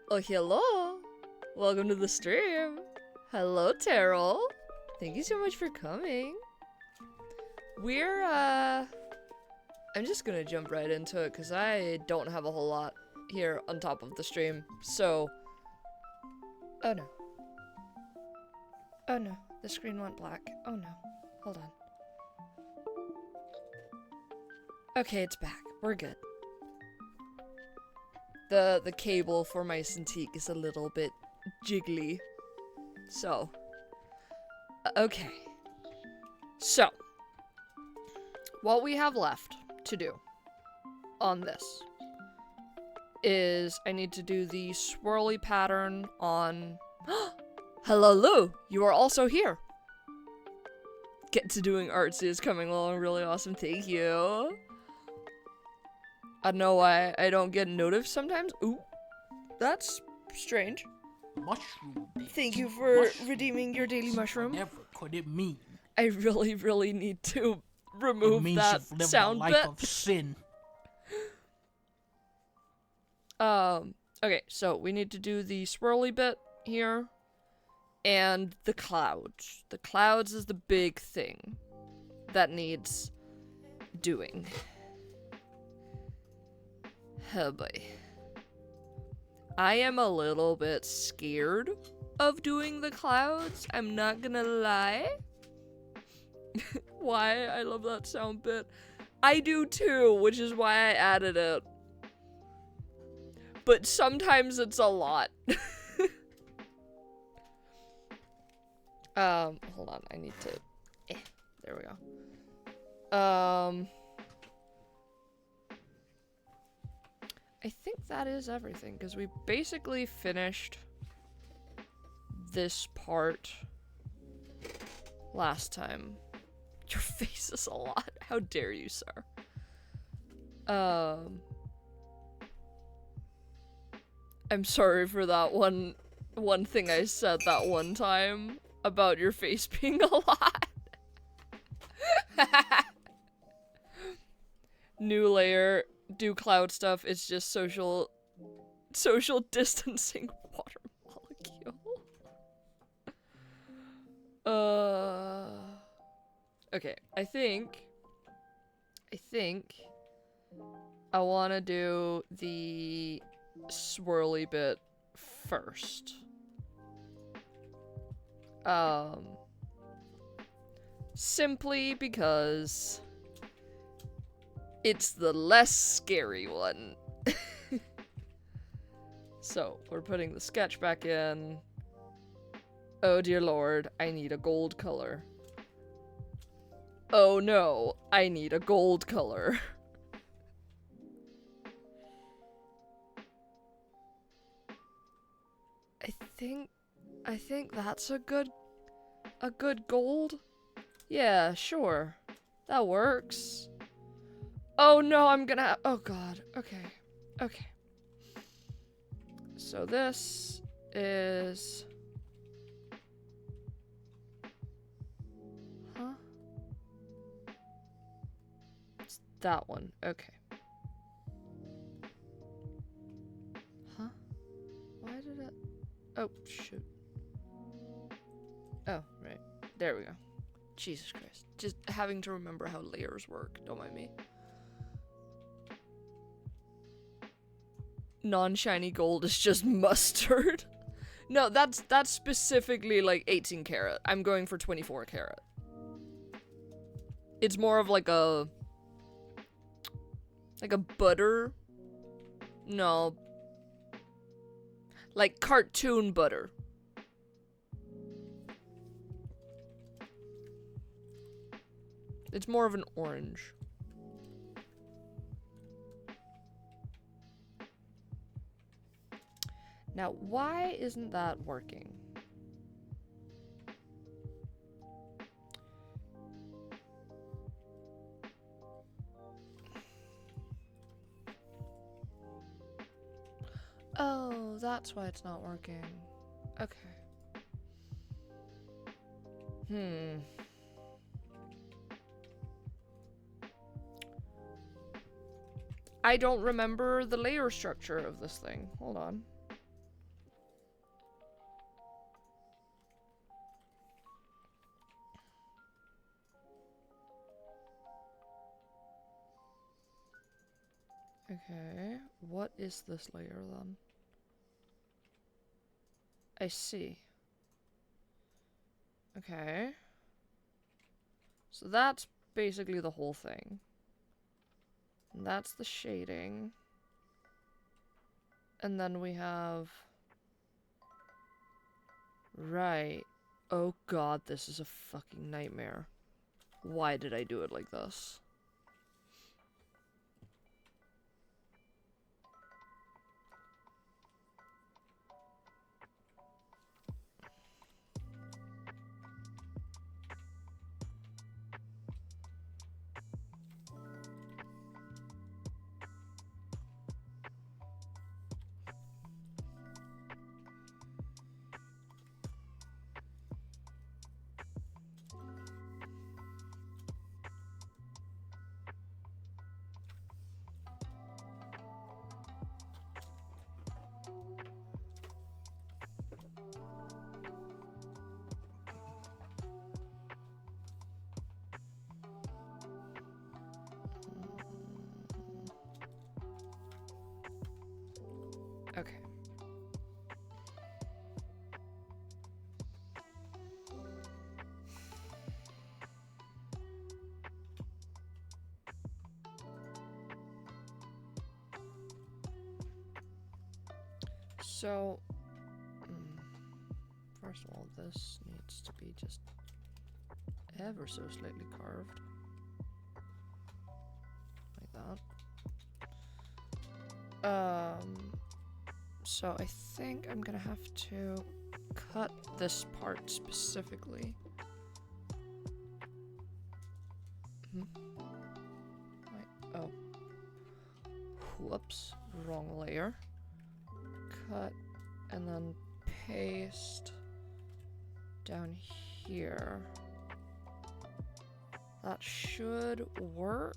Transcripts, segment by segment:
Oh, hello. Welcome to the stream. Hello, Terrell. Thank you so much for coming. I'm just gonna jump right into it because I don't have a whole lot here on top of the stream. So, oh no. Oh no, the screen went black. Oh no, hold on. Okay, it's back. We're good. The cable for my Cintiq is a little bit jiggly. So, okay. So, what we have left to do on this is I need to do the swirly pattern on... Hello, Lou! You are also here! Get to doing artsy is coming along really awesome, thank you! I don't know why I don't get notified sometimes. Ooh, that's strange. Mushroom dance. Thank you for redeeming your daily mushroom. Whatever could it mean? I really need to remove it means that you've lived sound a life bit. of sin. Okay, so we need to do the swirly bit here. And the clouds. The clouds is the big thing that needs doing. Oh boy. I am a little bit scared of doing the clouds. I'm not gonna lie. Why? I love that sound bit. I do too, which is why I added it. But sometimes it's a lot. Hold on, I need to... there we go. I think that is everything, because we basically finished this part last time. Your face is a lot. How dare you, sir? I'm sorry for that one thing I said that one time about your face being a lot. New layer, do cloud stuff, it's just social distancing water molecule. Okay, I think I want to do the swirly bit first. Simply because it's the less scary one. So, we're putting the sketch back in. Oh dear lord, I need a gold color. Oh no, I need a gold color. I think that's a good gold. Yeah, sure. That works. Oh no, I'm gonna, oh god. Okay. Okay. So this is, huh? It's that one. Okay. Huh? Why did it? Oh, shoot. Oh, right. There we go. Jesus Christ. Just having to remember how layers work. Don't mind me. Non-shiny gold is just mustard. No, that's specifically like 18 karat. I'm going for 24 karat. It's more of like a butter. No. Like cartoon butter. It's more of an orange. Now, why isn't that working? Oh, that's why it's not working. Okay. I don't remember the layer structure of this thing. Hold on. Okay, what is this layer then? I see. Okay. So that's basically the whole thing. And that's the shading. And then we have... Right. Oh god, this is a fucking nightmare. Why did I do it like this? Okay. So, first of all, this needs to be just ever so slightly carved. Like that. So I think I'm gonna have to cut this part specifically. Wait, oh. Whoops, wrong layer. Cut and then paste down here. That should work.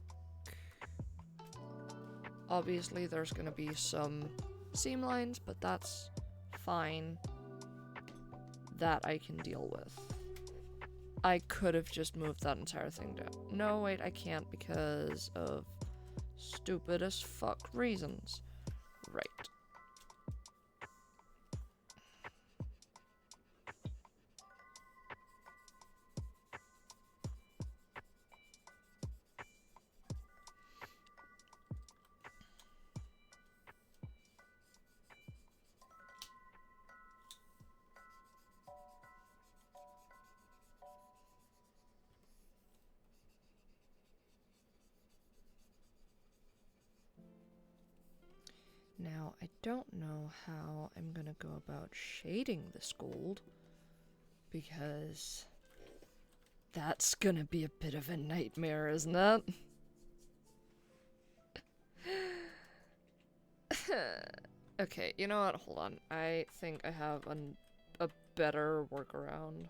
Obviously there's gonna be some seam lines, but that's fine. That I can deal with. I could have just moved that entire thing down. No, wait, I can't because of stupid as fuck reasons. Right. Now, I don't know how I'm gonna go about shading this gold, because that's gonna be a bit of a nightmare, isn't it? Okay, you know what? Hold on. I think I have a better workaround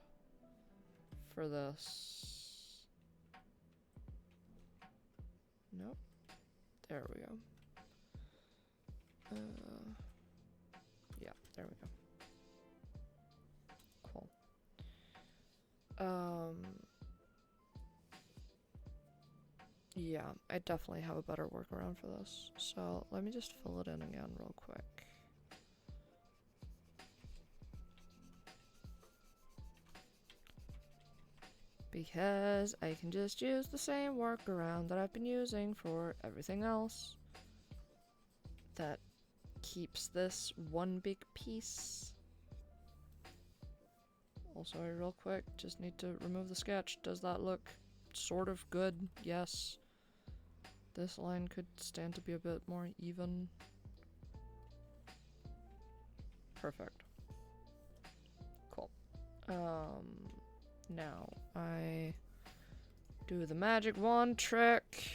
for this. Nope. There we go. Yeah, there we go. Cool. Yeah, I definitely have a better workaround for this. So let me just fill it in again real quick. Because I can just use the same workaround that I've been using for everything else. That keeps this one big piece. Also, real quick, just need to remove the sketch. Does that look sort of good? Yes. This line could stand to be a bit more even. Perfect. Cool. Now I do the magic wand trick.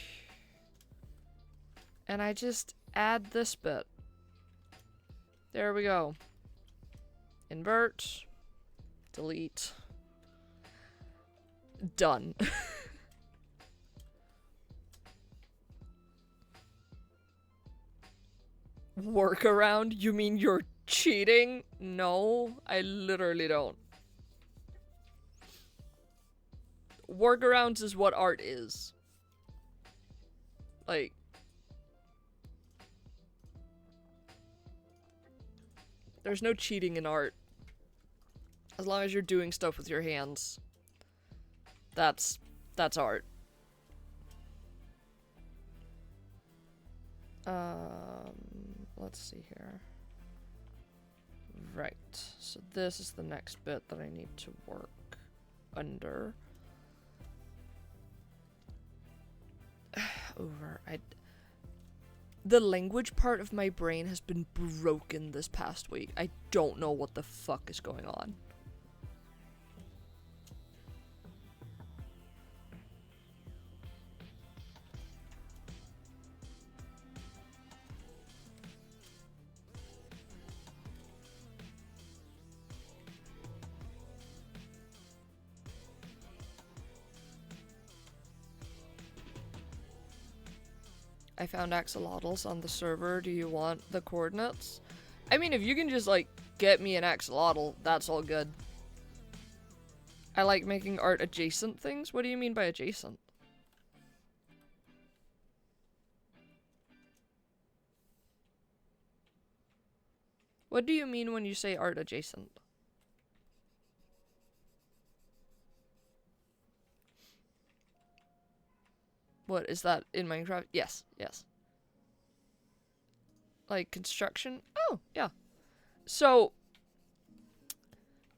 And I just add this bit. There we go. Invert. Delete. Done. Workaround? You mean you're cheating? No, I literally don't. Workarounds is what art is. Like, There's no cheating in art. As long as you're doing stuff with your hands. That's art. Let's see here. Right. So this is the next bit that I need to work under. The language part of my brain has been broken this past week. I don't know what the fuck is going on. I found axolotls on the server. Do you want the coordinates? I mean, if you can just, like, get me an axolotl, that's all good. I like making art adjacent things? What do you mean by adjacent? What do you mean when you say art adjacent? What, is that in Minecraft? Yes, yes. Like, construction? Oh, yeah. So,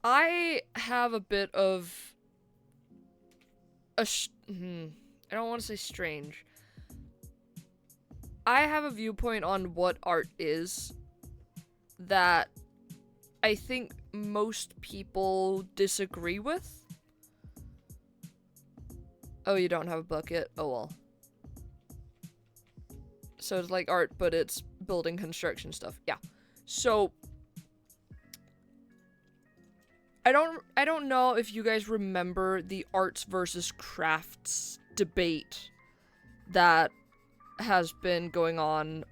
I have a bit of I don't want to say strange. I have a viewpoint on what art is that I think most people disagree with. Oh, you don't have a bucket? Oh well. So it's like art, but it's building construction stuff. Yeah. So I don't know if you guys remember the arts versus crafts debate that has been going on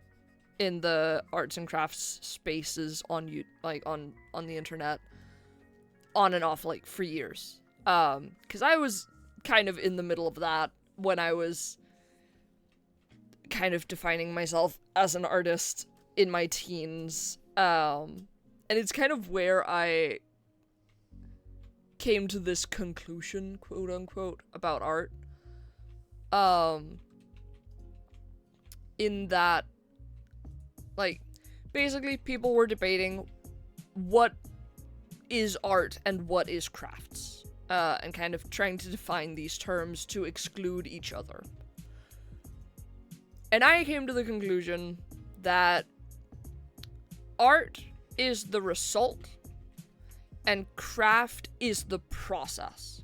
in the arts and crafts spaces on on the internet on and off like for years. 'Cause I was kind of in the middle of that when I was kind of defining myself as an artist in my teens. And it's kind of where I came to this conclusion, quote unquote, about art. In that, like, basically people were debating what is art and what is crafts. And kind of trying to define these terms to exclude each other. And I came to the conclusion that art is the result and craft is the process.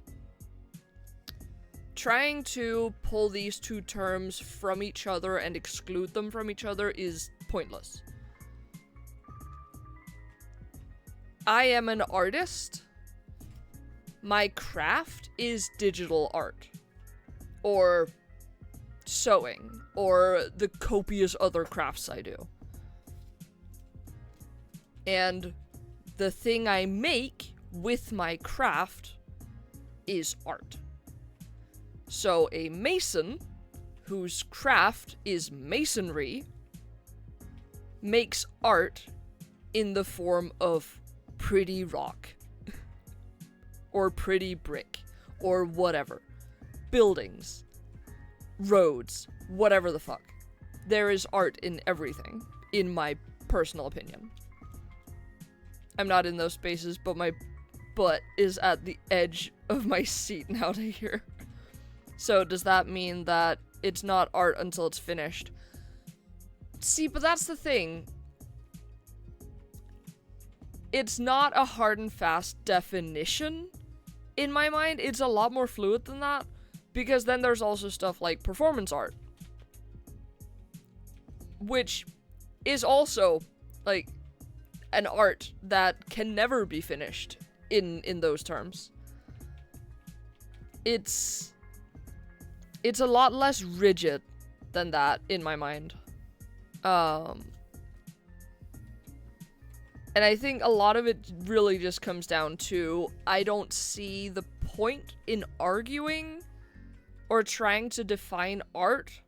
Trying to pull these two terms from each other and exclude them from each other is pointless. I am an artist. My craft is digital art, or sewing, or the copious other crafts I do. And the thing I make with my craft is art. So a mason, whose craft is masonry, makes art in the form of pretty rock. Or pretty brick, or whatever. Buildings, roads, whatever the fuck. There is art in everything, in my personal opinion. I'm not in those spaces, but my butt is at the edge of my seat now to hear. So does that mean that it's not art until it's finished? See, but that's the thing. It's not a hard and fast definition. In my mind, it's a lot more fluid than that, because then there's also stuff like performance art, which is also, like, an art that can never be finished in those terms. It's a lot less rigid than that, in my mind. And I think a lot of it really just comes down to, I don't see the point in arguing or trying to define art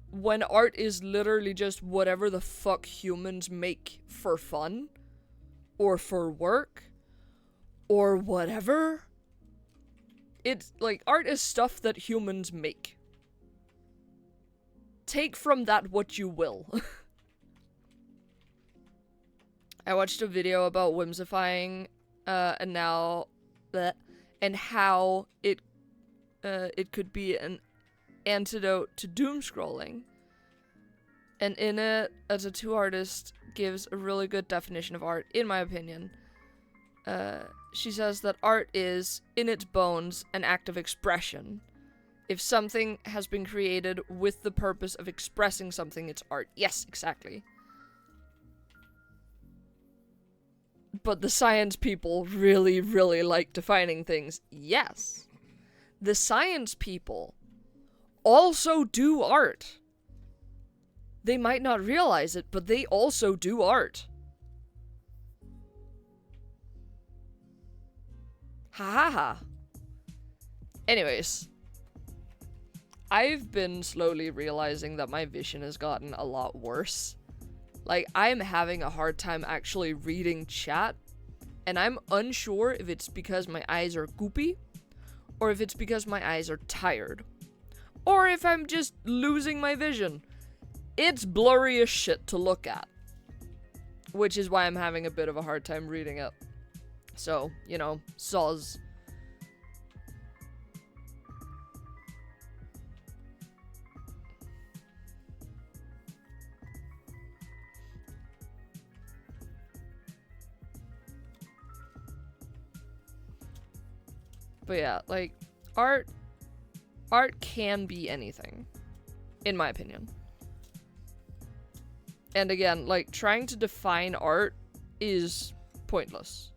when art is literally just whatever the fuck humans make for fun. or for work or whatever. It's like art is stuff that humans make. Take from that what you will. I watched a video about whimsifying and how it could be an antidote to doom scrolling. And in it, a tattoo artist gives a really good definition of art, in my opinion. She says that art is, in its bones, an act of expression. If something has been created with the purpose of expressing something, it's art. Yes, exactly. But the science people really, really like defining things. Yes. The science people also do art. They might not realize it, but they also do art. Ha ha ha. Anyways. I've been slowly realizing that my vision has gotten a lot worse. Like, I'm having a hard time actually reading chat, and I'm unsure if it's because my eyes are goopy, or if it's because my eyes are tired, or if I'm just losing my vision. It's blurry as shit to look at, which is why I'm having a bit of a hard time reading it. So, you know, soz. But yeah, like, art can be anything, in my opinion. And again, like, trying to define art is pointless.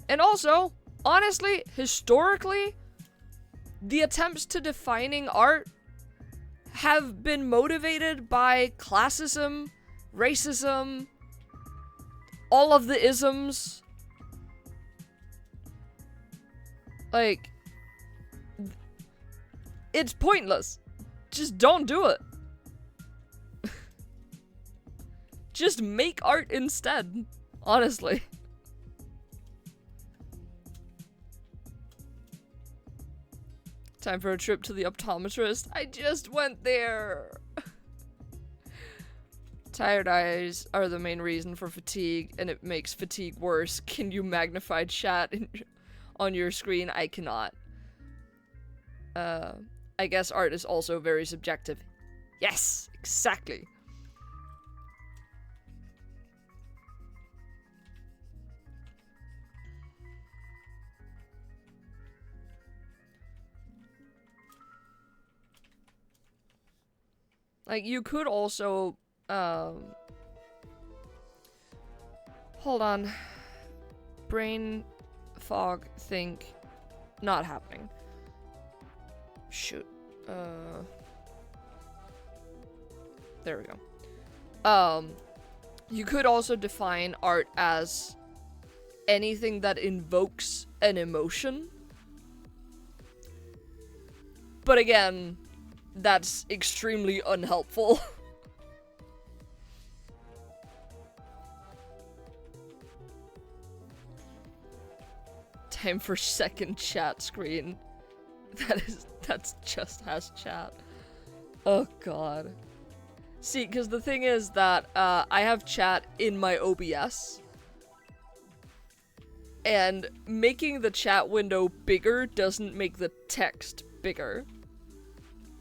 And also, honestly, historically, the attempts to defining art have been motivated by classism, racism, all of the isms. Like, it's pointless. Just don't do it. Just make art instead, honestly. Time for a trip to the optometrist. I just went there. Tired eyes are the main reason for fatigue, and it makes fatigue worse. Can you magnify chat on your screen? I cannot. I guess art is also very subjective. Yes, exactly. Like, you could also, hold on. Brain fog, think, not happening. Shoot. There we go. You could also define art as anything that invokes an emotion. But again, that's extremely unhelpful. Time for second chat screen. That's just has chat. Oh god. See, because the thing is that I have chat in my OBS. And making the chat window bigger doesn't make the text bigger.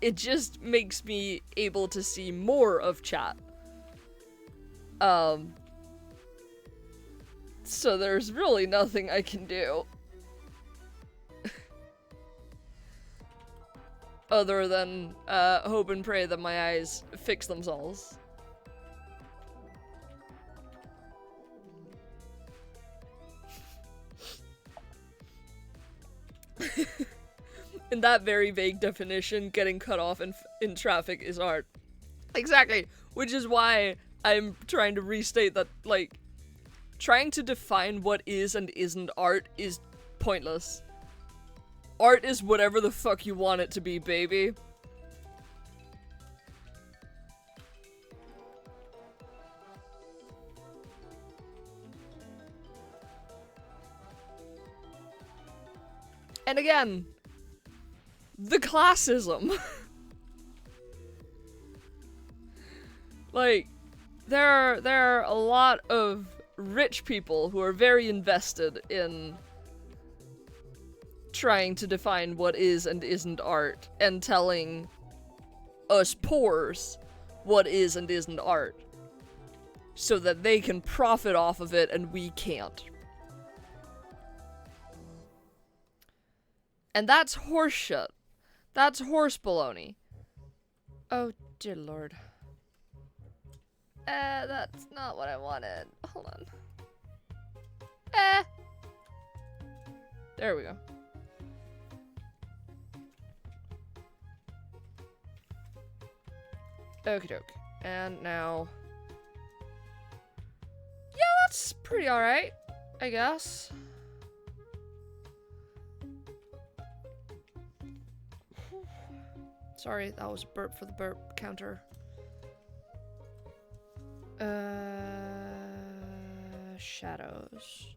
It just makes me able to see more of chat. So there's really nothing I can do. Other than hope and pray that my eyes fix themselves. In that very vague definition, getting cut off in traffic is art. Exactly, which is why I'm trying to restate that, like, trying to define what is and isn't art is pointless. Art is whatever the fuck you want it to be, baby. And again, the classism. Like, there are a lot of rich people who are very invested in trying to define what is and isn't art, and telling us poors what is and isn't art, so that they can profit off of it and we can't. And that's horseshit. That's horse baloney. Oh, dear lord. That's not what I wanted. Hold on. There we go. Okie doke. And now... yeah, that's pretty alright, I guess. Sorry, that was a burp for the burp counter. Shadows.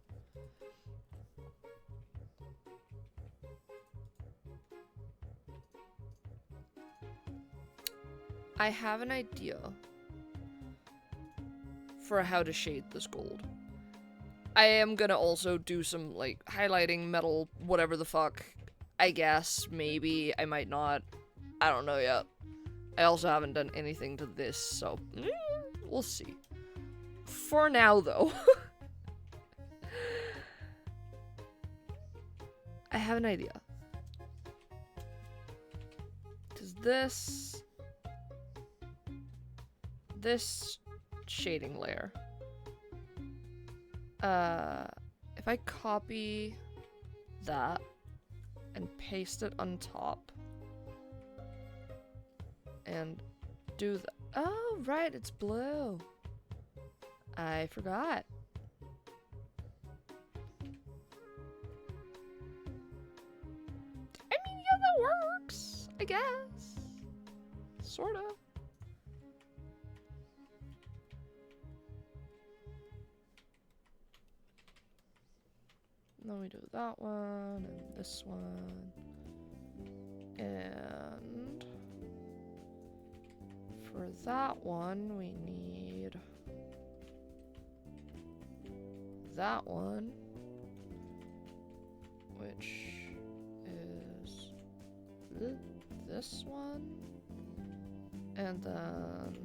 I have an idea for how to shade this gold. I am gonna also do some, like, highlighting metal, whatever the fuck. I guess, maybe, I might not. I don't know yet. I also haven't done anything to this, so we'll see. For now, though. I have an idea. Does this shading layer, if I copy that and paste it on top and do the, oh right, it's blue. I forgot. I mean, yeah, that works, I guess. Sorta. Then we do that one, and this one, and for that one, we need that one, which is this one, and then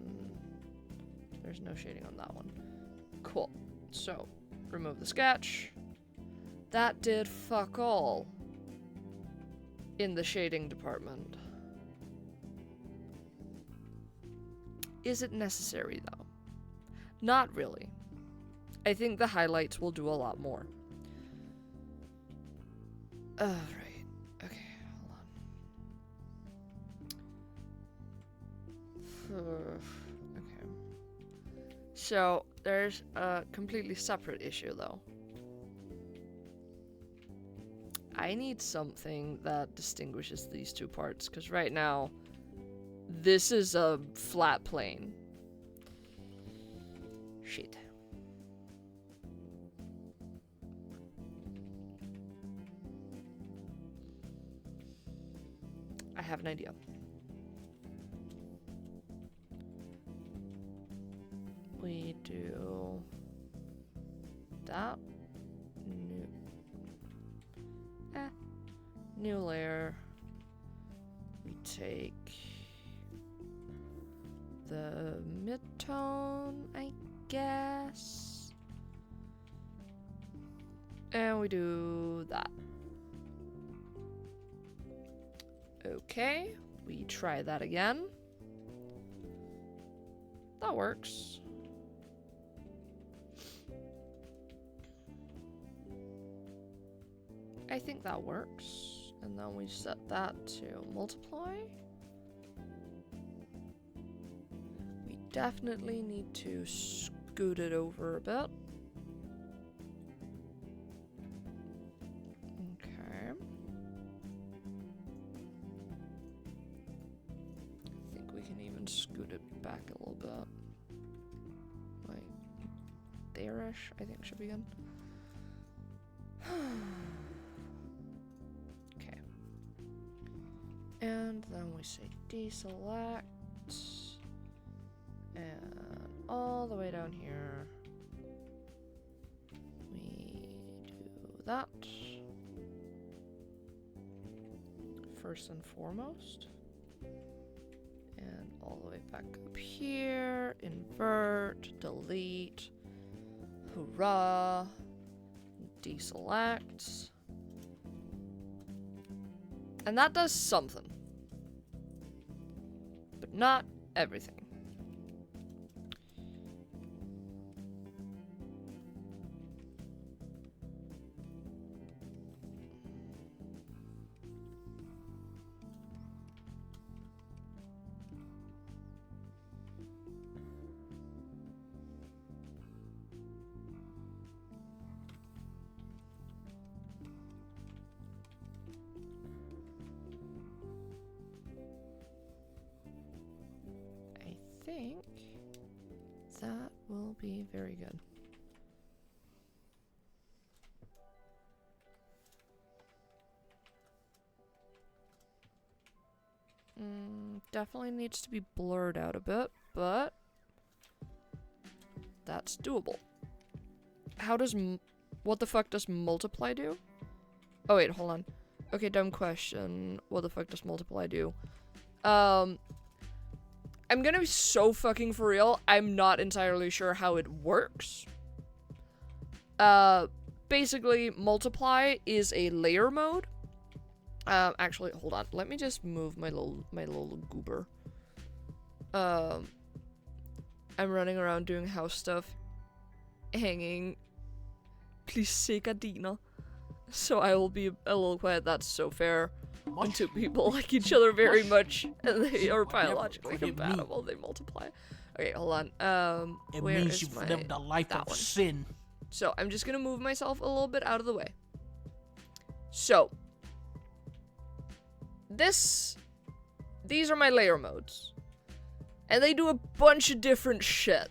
there's no shading on that one. Cool. So, remove the sketch. That did fuck all in the shading department. Is it necessary, though? Not really. I think the highlights will do a lot more. Right. Okay, hold on. Okay. So, there's a completely separate issue, though. I need something that distinguishes these two parts, because right now, this is a flat plane. Shit. I have an idea. We do that. New layer. We take the mid-tone, I guess. And we do that. Okay, we try that again. That works. I think that works. And then we set that to multiply. We definitely need to scoot it over a bit. Okay. I think we can even scoot it back a little bit. Like, there-ish, I think should be good. And then we say deselect. And all the way down here, we do that. First and foremost. And all the way back up here, invert, delete, hurrah, deselect. And that does something. But not everything. I think that will be very good. Definitely needs to be blurred out a bit, but that's doable. How does what the fuck does multiply do? Oh wait, hold on. Okay, dumb question. What the fuck does multiply do? I'm gonna be so fucking for real. I'm not entirely sure how it works. Basically, multiply is a layer mode. Actually, hold on. Let me just move my little goober. I'm running around doing house stuff, hanging. Please say Adina. So I will be a little quiet. That's so fair. When two people like each other very much, and they are biologically compatible, they multiply. Okay, hold on. It where means is you've my lived a life that of one? sin. So I'm just gonna move myself a little bit out of the way. So these are my layer modes, and they do a bunch of different shit.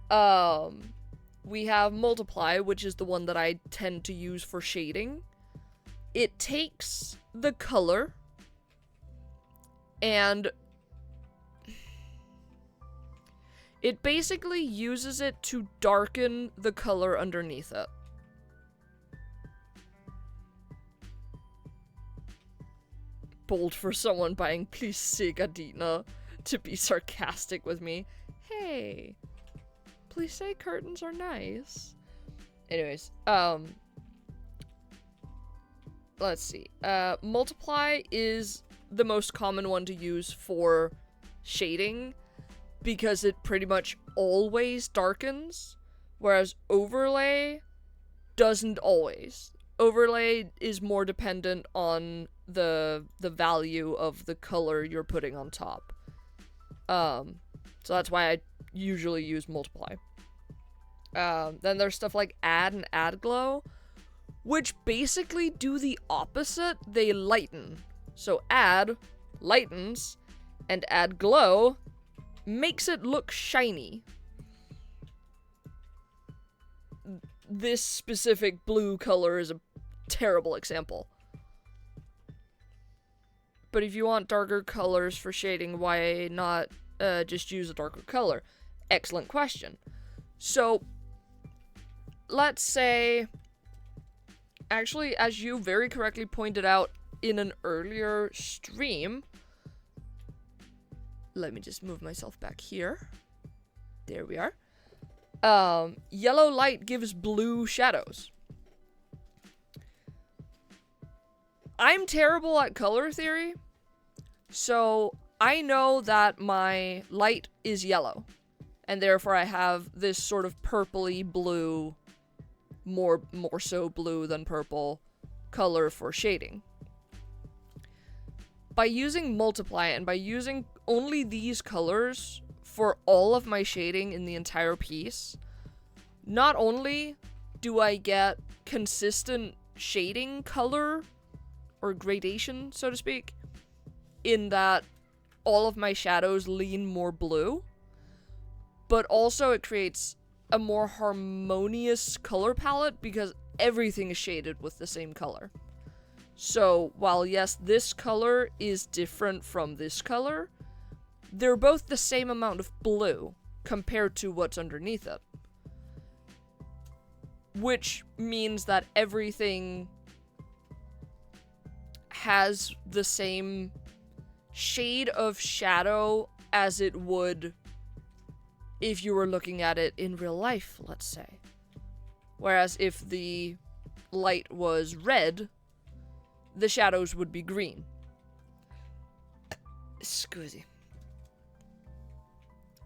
We have multiply, which is the one that I tend to use for shading. It takes the color and it basically uses it to darken the color underneath it. Bold for someone buying Please Say Adina to be sarcastic with me. Hey, please say curtains are nice. Anyways, let's see. Multiply is the most common one to use for shading because it pretty much always darkens, whereas overlay doesn't always. Overlay is more dependent on the value of the color you're putting on top. So that's why I usually use multiply. Then there's stuff like add and add glow, which basically do the opposite. They lighten. So add lightens, and add glow makes it look shiny. This specific blue color is a terrible example. But if you want darker colors for shading, why not just use a darker color? Excellent question. So, let's say, actually, as you very correctly pointed out in an earlier stream, let me just move myself back here. There we are. Yellow light gives blue shadows. I'm terrible at color theory, so I know that my light is yellow, and therefore I have this sort of purpley blue, more so blue than purple color for shading. By using multiply and by using only these colors for all of my shading in the entire piece, not only do I get consistent shading color or gradation, so to speak, in that all of my shadows lean more blue, but also it creates a more harmonious color palette because everything is shaded with the same color. So while yes, this color is different from this color, they're both the same amount of blue compared to what's underneath it. Which means that everything has the same shade of shadow as it would if you were looking at it in real life, let's say. Whereas if the light was red, the shadows would be green. Excuse me.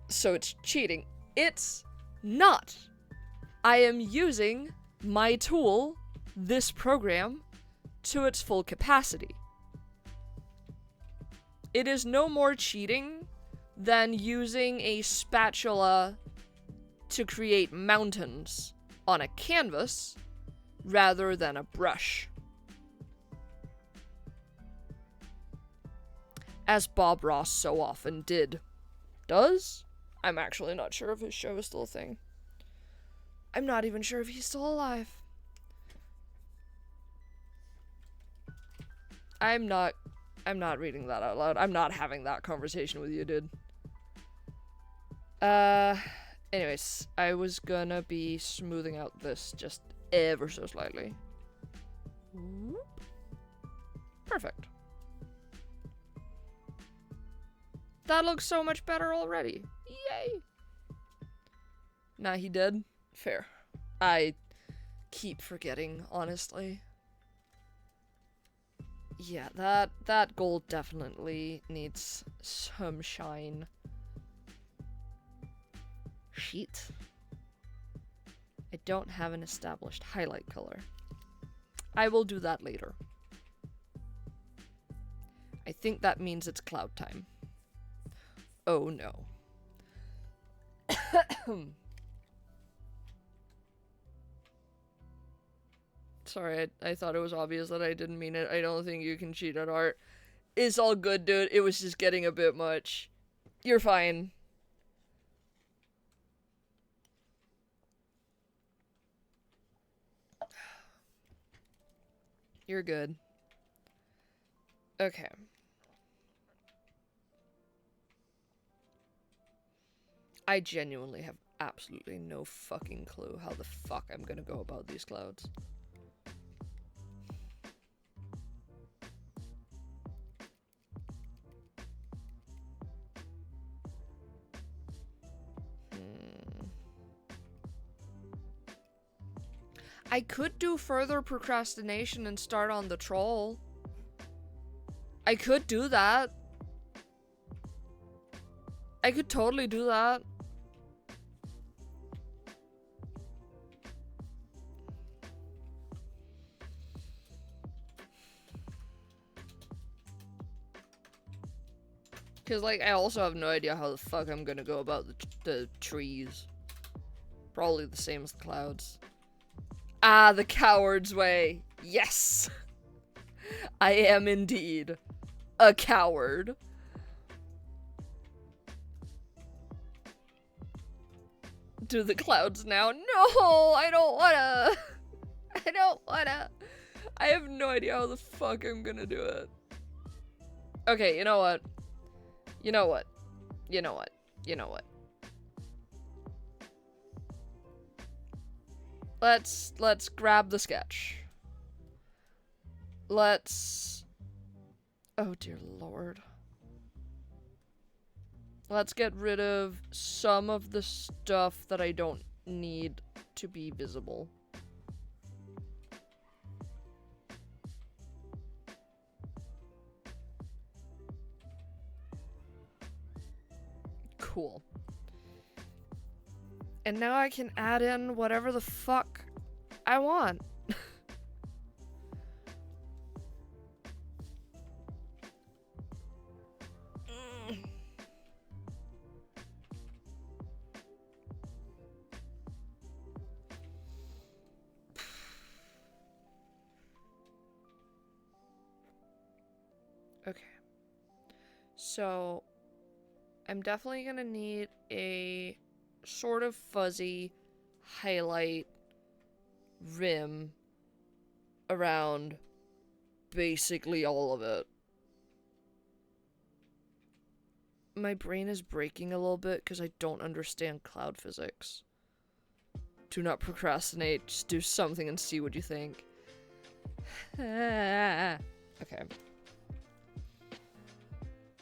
So it's cheating. It's not. I am using my tool, this program, to its full capacity. It is no more cheating than using a spatula to create mountains on a canvas rather than a brush. As Bob Ross so often does? I'm actually not sure if his show is still a thing. I'm not even sure if he's still alive. I'm not reading that out loud. I'm not having that conversation with you, dude. Anyways, I was gonna be smoothing out this just ever so slightly. Whoop. Perfect. That looks so much better already. Yay! Nah, he dead? Fair. I keep forgetting, honestly. Yeah, that gold definitely needs some shine. Shit. I don't have an established highlight color. I will do that later. I think that means it's cloud time. Oh no. Sorry, I thought it was obvious that I didn't mean it. I don't think you can cheat at art. It's all good, dude. It was just getting a bit much. You're fine. You're good. Okay. I genuinely have absolutely no fucking clue how the fuck I'm gonna go about these clouds. I could do further procrastination and start on the troll. I could do that. I could totally do that. Because, like, I also have no idea how the fuck I'm gonna go about the trees. Probably the same as the clouds. Ah, the coward's way. Yes! I am indeed a coward. Do the clouds now? No, I don't wanna. I don't wanna. I have no idea how the fuck I'm gonna do it. Okay, you know what? You know what? You know what? You know what? Let's grab the sketch. Let's... Oh dear lord. Let's get rid of some of the stuff that I don't need to be visible. Cool. And now I can add in whatever the fuck I want. Okay. So, I'm definitely gonna need a sort of fuzzy highlight rim around basically all of it. My brain is breaking a little bit because I don't understand cloud physics. Do not procrastinate. Just do something and see what you think. Okay.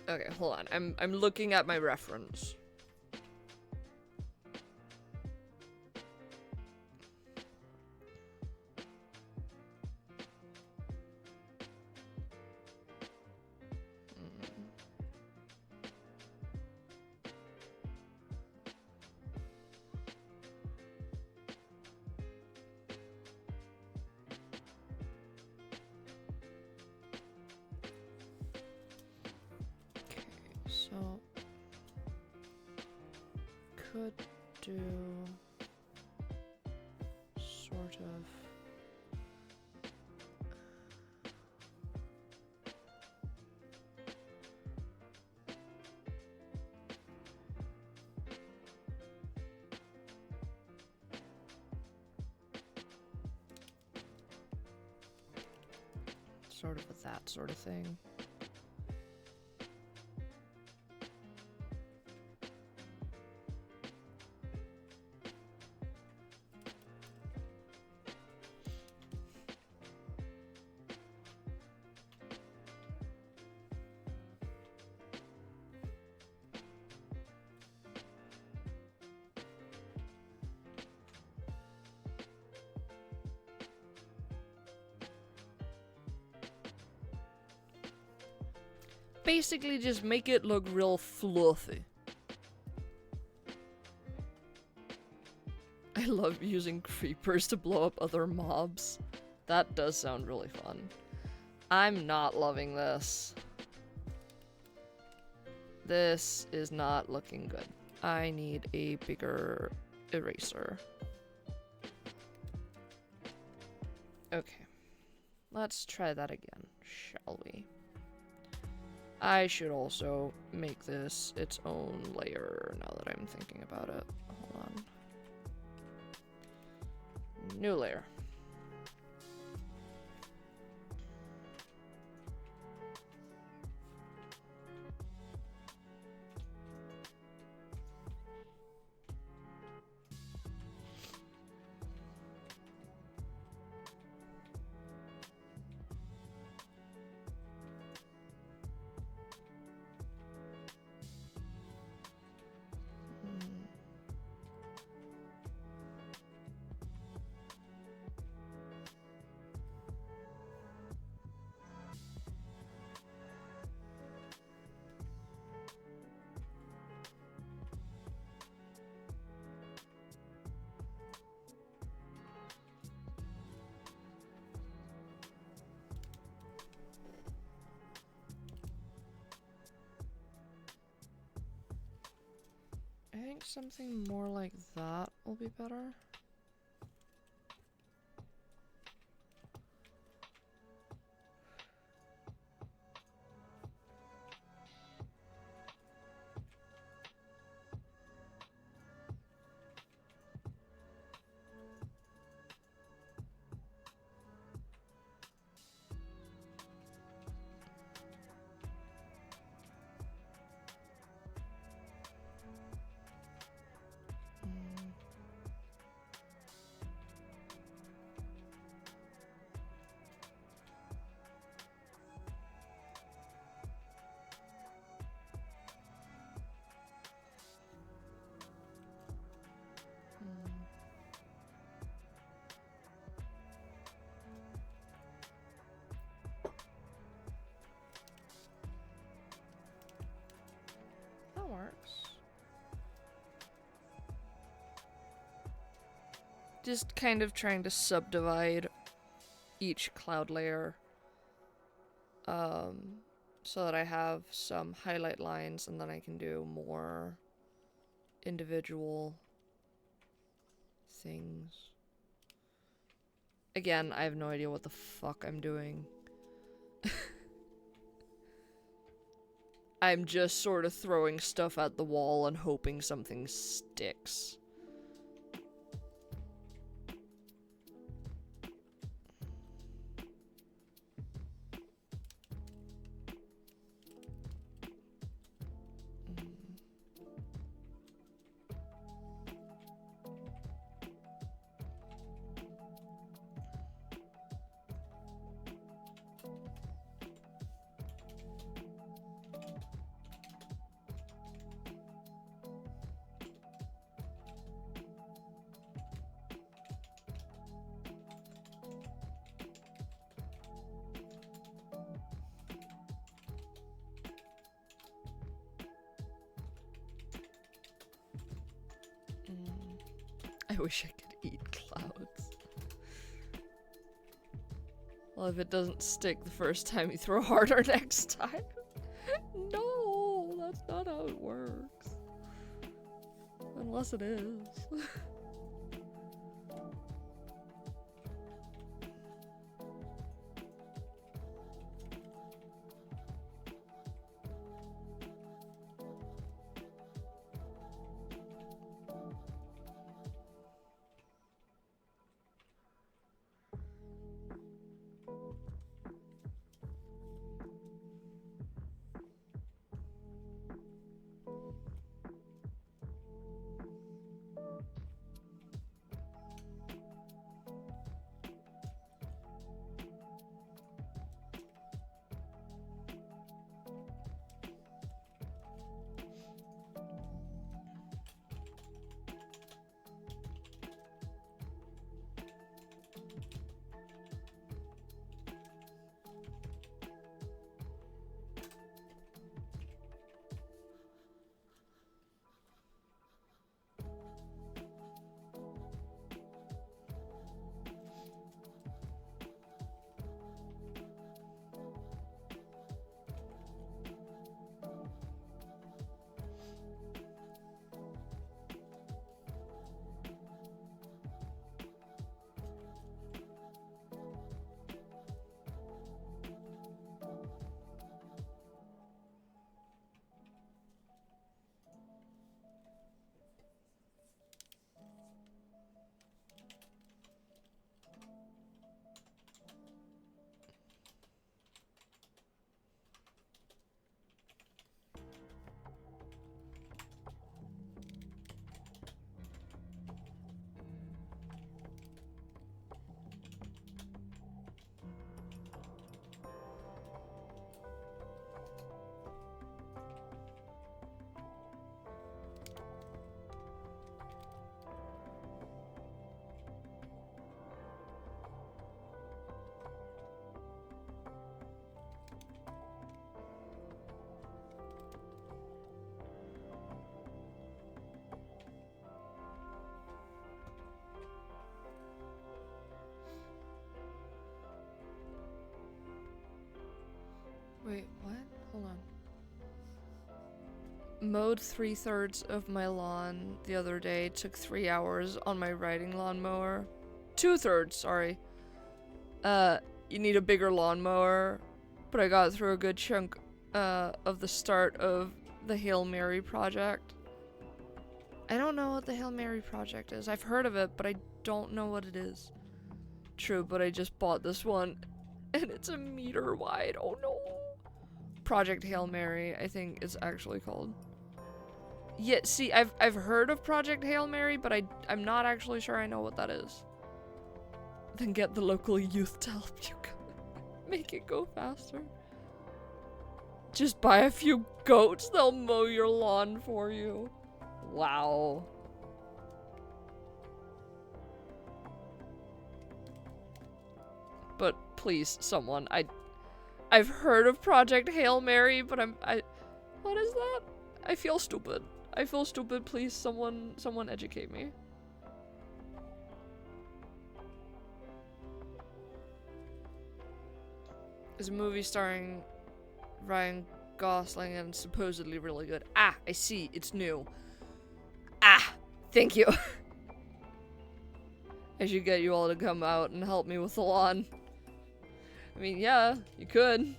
Okay, hold on. I'm looking at my reference. So, could do sort of that sort of thing. Basically, just make it look real fluffy. I love using creepers to blow up other mobs. That does sound really fun. I'm not loving this. This is not looking good. I need a bigger eraser. Okay. Let's try that again, shall we? I should also make this its own layer now that I'm thinking about it. Hold on. New layer. I think something more like that will be better. That works. Just kind of trying to subdivide each cloud layer so that I have some highlight lines and then I can do more individual things. Again, I have no idea what the fuck I'm doing. I'm just sort of throwing stuff at the wall and hoping something sticks. wish I could eat clouds. Well, if it doesn't stick the first time, you throw harder next time. No, that's not how it works. Unless it is. Wait, what? Hold on. Mowed 3/3 of my lawn the other day. Took 3 hours on my riding lawnmower. 2/3, sorry. You need a bigger lawnmower. But I got through a good chunk of the start of the Hail Mary project. I don't know what the Hail Mary project is. I've heard of it, but I don't know what it is. True, but I just bought this one, and it's 1 meter wide. Oh no. Project Hail Mary, I think it's actually called. Yeah, see, I've heard of Project Hail Mary, but I'm not actually sure I know what that is. Then get the local youth to help you make it go faster. Just buy a few goats, they'll mow your lawn for you. Wow. But please, someone, I've heard of Project Hail Mary, but what is that? I feel stupid. I feel stupid. Please, someone educate me. It's a movie starring Ryan Gosling and supposedly really good. Ah, I see. It's new. Ah, thank you. I should get you all to come out and help me with the lawn. I mean, yeah, you could.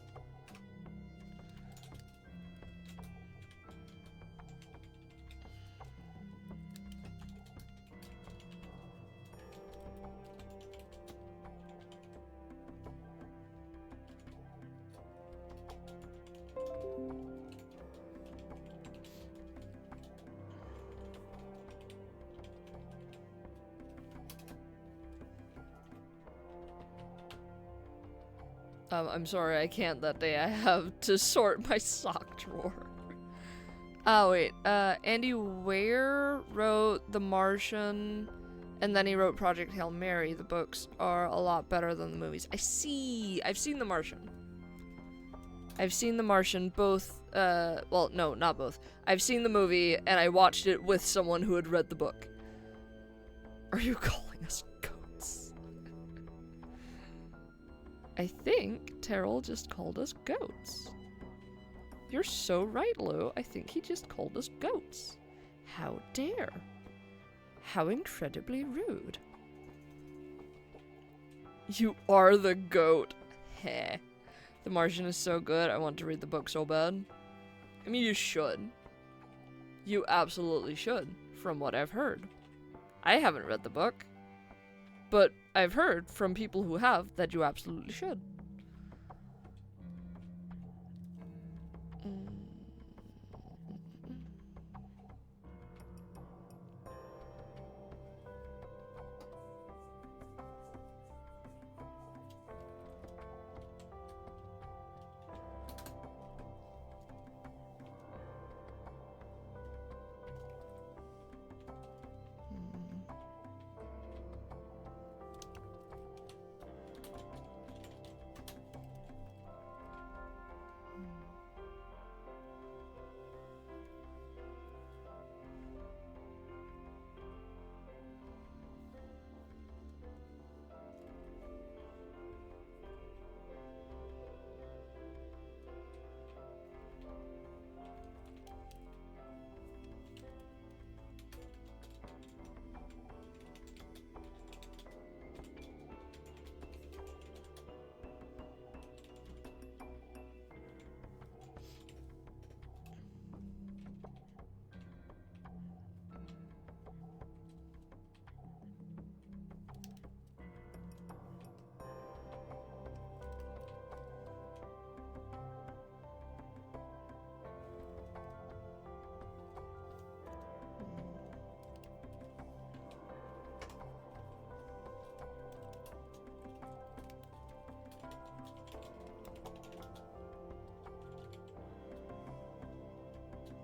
I'm sorry, I can't that day. I have to sort my sock drawer. Oh, wait. Andy Weir wrote The Martian, and then he wrote Project Hail Mary. The books are a lot better than the movies. I see. I've seen The Martian. I've seen The Martian, both, well, no, not both. I've seen the movie, and I watched it with someone who had read the book. Are you calling us goats? I think Terrell just called us goats. You're so right, Lou. I think he just called us goats. How dare. How incredibly rude. You are the goat. Heh. The Martian is so good, I want to read the book so bad. I mean, you should. You absolutely should, from what I've heard. I haven't read the book, but I've heard from people who have that you absolutely should.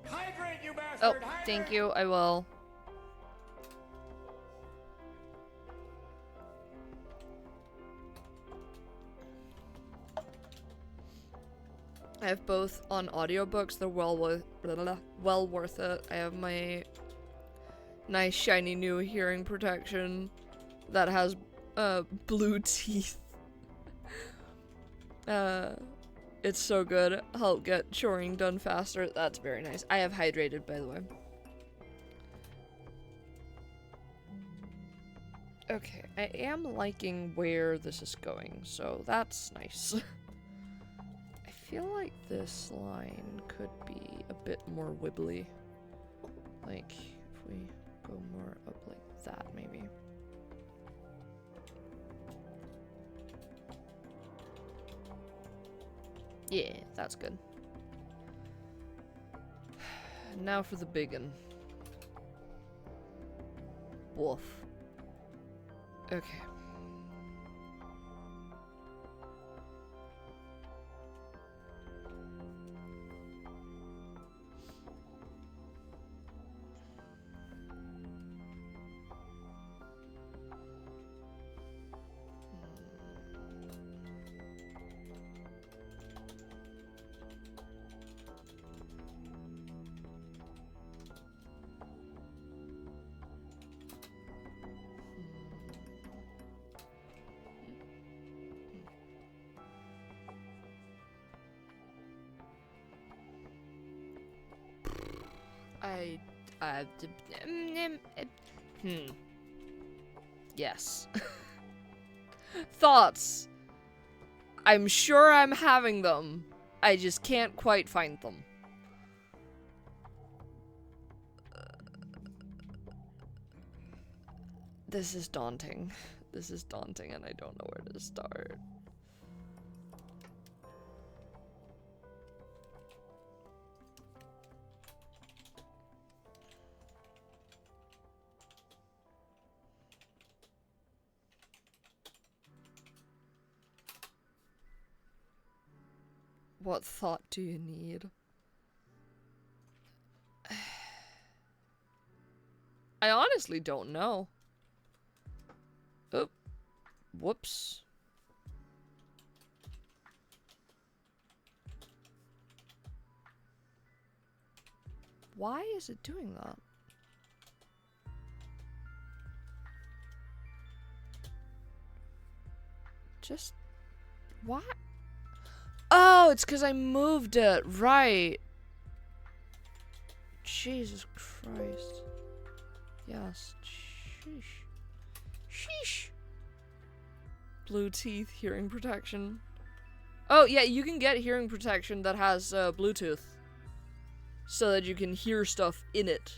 Hydrate, you bastard! Oh, Hydrate! thank you, I will. I have both on audiobooks, they're well worth it. I have my nice shiny new hearing protection that has blue teeth. It's so good. Help get choring done faster. That's very nice. I have hydrated, by the way. Okay, I am liking where this is going, so that's nice. I feel like this line could be a bit more wibbly. Like, if we go more up like that, maybe. Yeah, that's good. Now for the biggin. Woof. Okay. Yes. Thoughts. I'm sure I'm having them. I just can't quite find them. This is daunting. This is daunting and I don't know where to start. What thought do you need? I honestly don't know. Oh, whoops. Why is it doing that? Just... What? Oh, it's because I moved it. Right. Jesus Christ. Yes. Sheesh. Sheesh. Blue teeth, hearing protection. Oh, yeah, you can get hearing protection that has Bluetooth. So that you can hear stuff in it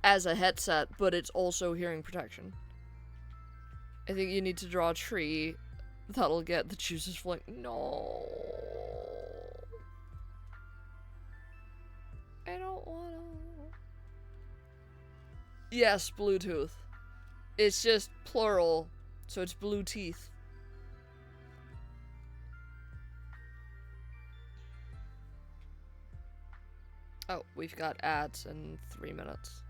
as a headset, but it's also hearing protection. I think you need to draw a tree that'll get the juices flowing. No. I don't wanna. Yes, Bluetooth. It's just plural, so it's blue teeth. Oh, we've got ads in 3 minutes.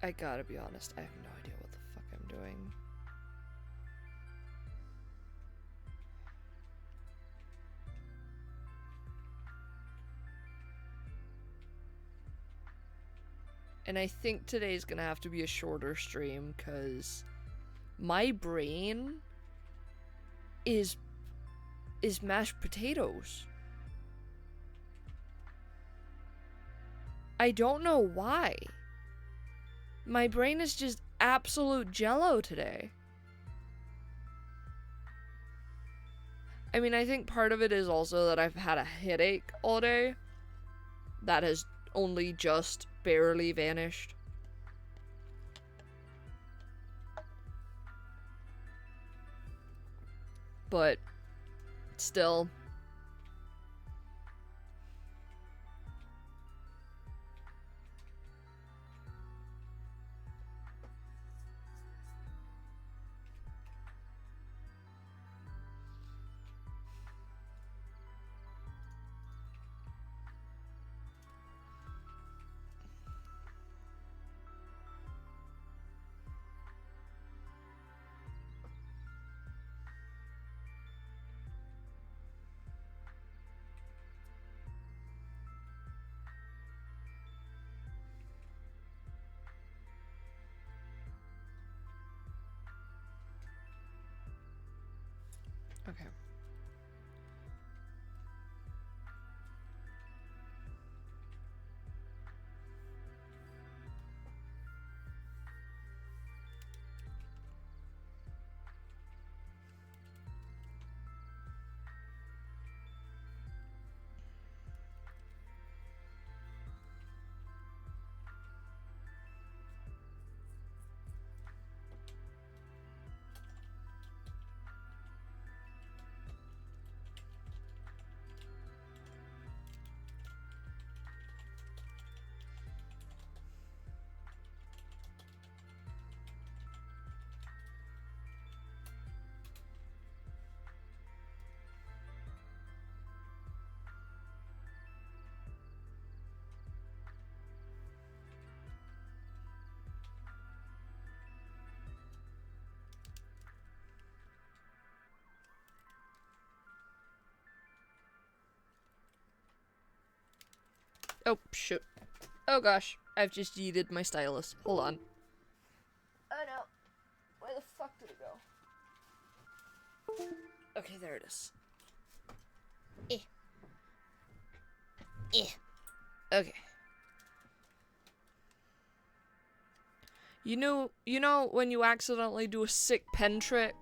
I gotta be honest, I have no idea what the fuck I'm doing. And I think today's gonna have to be a shorter stream, because my brain is mashed potatoes. I don't know why. My brain is just absolute jello today. I mean, I think part of it is also that I've had a headache all day. That has only just barely vanished. But still. Okay. Oh, shoot. Oh gosh, I've just yeeted my stylus. Hold on. Oh no. Where the fuck did it go? Okay, there it is. Okay. You know when you accidentally do a sick pen trick,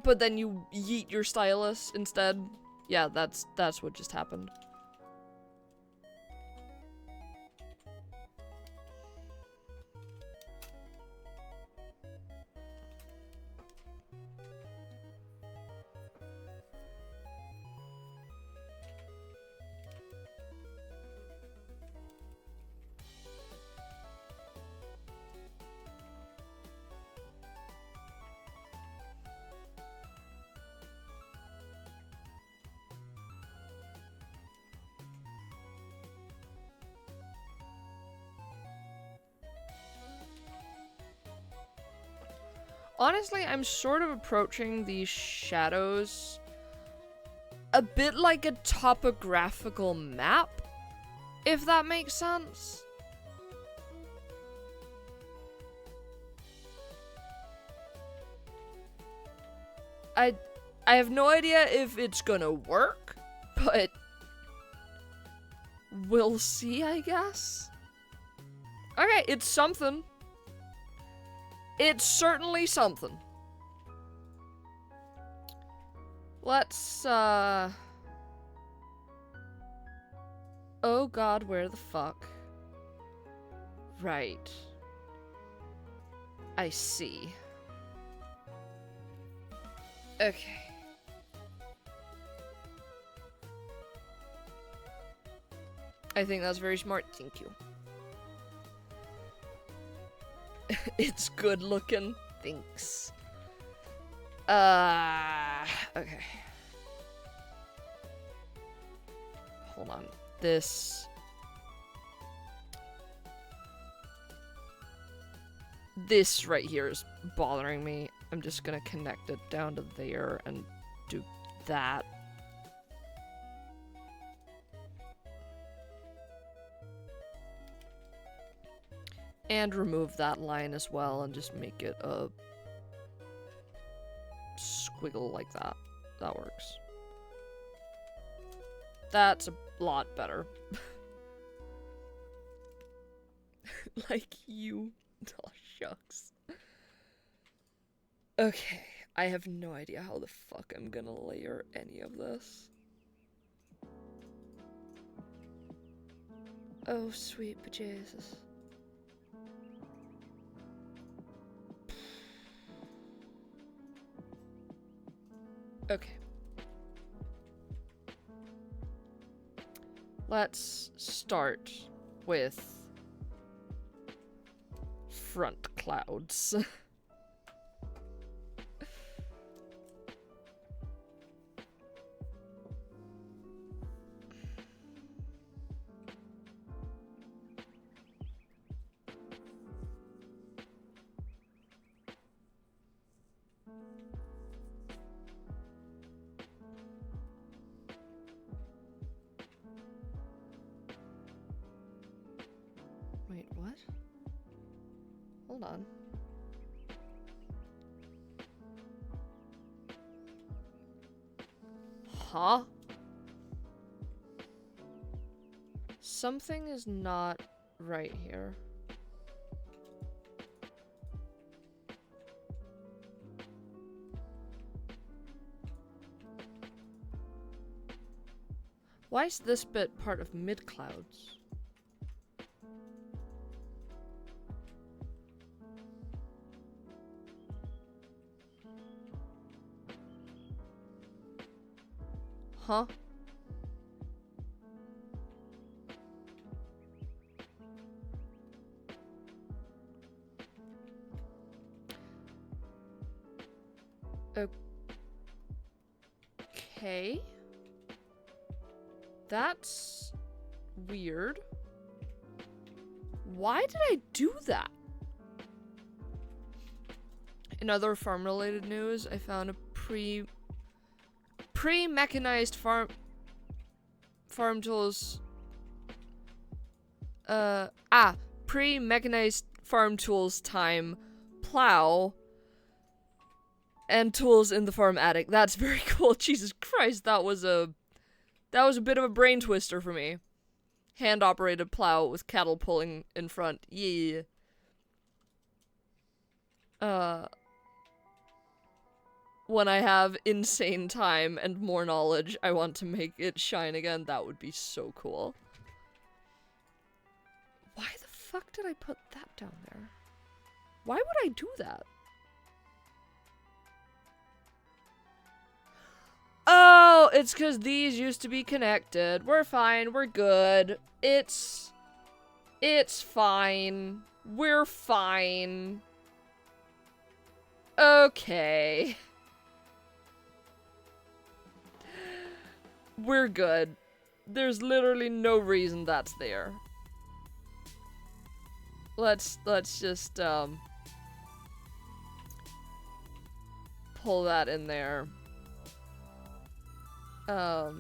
but then you yeet your stylus instead? Yeah, that's what just happened. Honestly, I'm sort of approaching these shadows a bit like a topographical map, if that makes sense. I have no idea if it's gonna work, but we'll see, I guess. Okay, it's something. It's certainly something. Let's, oh god, where the fuck? Right. I see. Okay. I think that's very smart, thank you. It's good looking, thanks. Okay. Hold on. This right here is bothering me. I'm just gonna connect it down to there and do that. And remove that line as well and just make it a squiggle like that. That works. That's a lot better. Like you. Oh, shucks. Okay, I have no idea how the fuck I'm gonna layer any of this. Oh, sweet bejesus. Okay. Let's start with front clouds. Wait, what? Hold on. Huh? Something is not right here. Why is this bit part of mid-clouds? Huh? Okay. That's weird. Why did I do that? In other farm-related news, I found a pre-mechanized farm tools. Pre-mechanized farm tools time plow and tools in the farm attic. That's very cool. Jesus Christ, that was a bit of a brain twister for me. Hand-operated plow with cattle pulling in front. Yeah. When I have insane time and more knowledge, I want to make it shine again. That would be so cool. Why the fuck did I put that down there? Why would I do that? Oh, it's because these used to be connected. We're fine. We're good. It's fine. We're fine. Okay. We're good. There's literally no reason that's there. Let's just pull that in there. Oh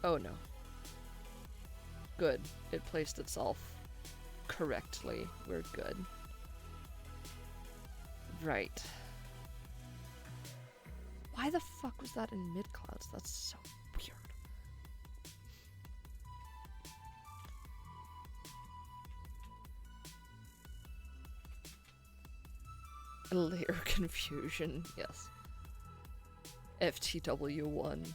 no. Good. It placed itself correctly. We're good. Right. Why the fuck was that in mid-clouds? That's so weird. Layer confusion, yes. FTW1.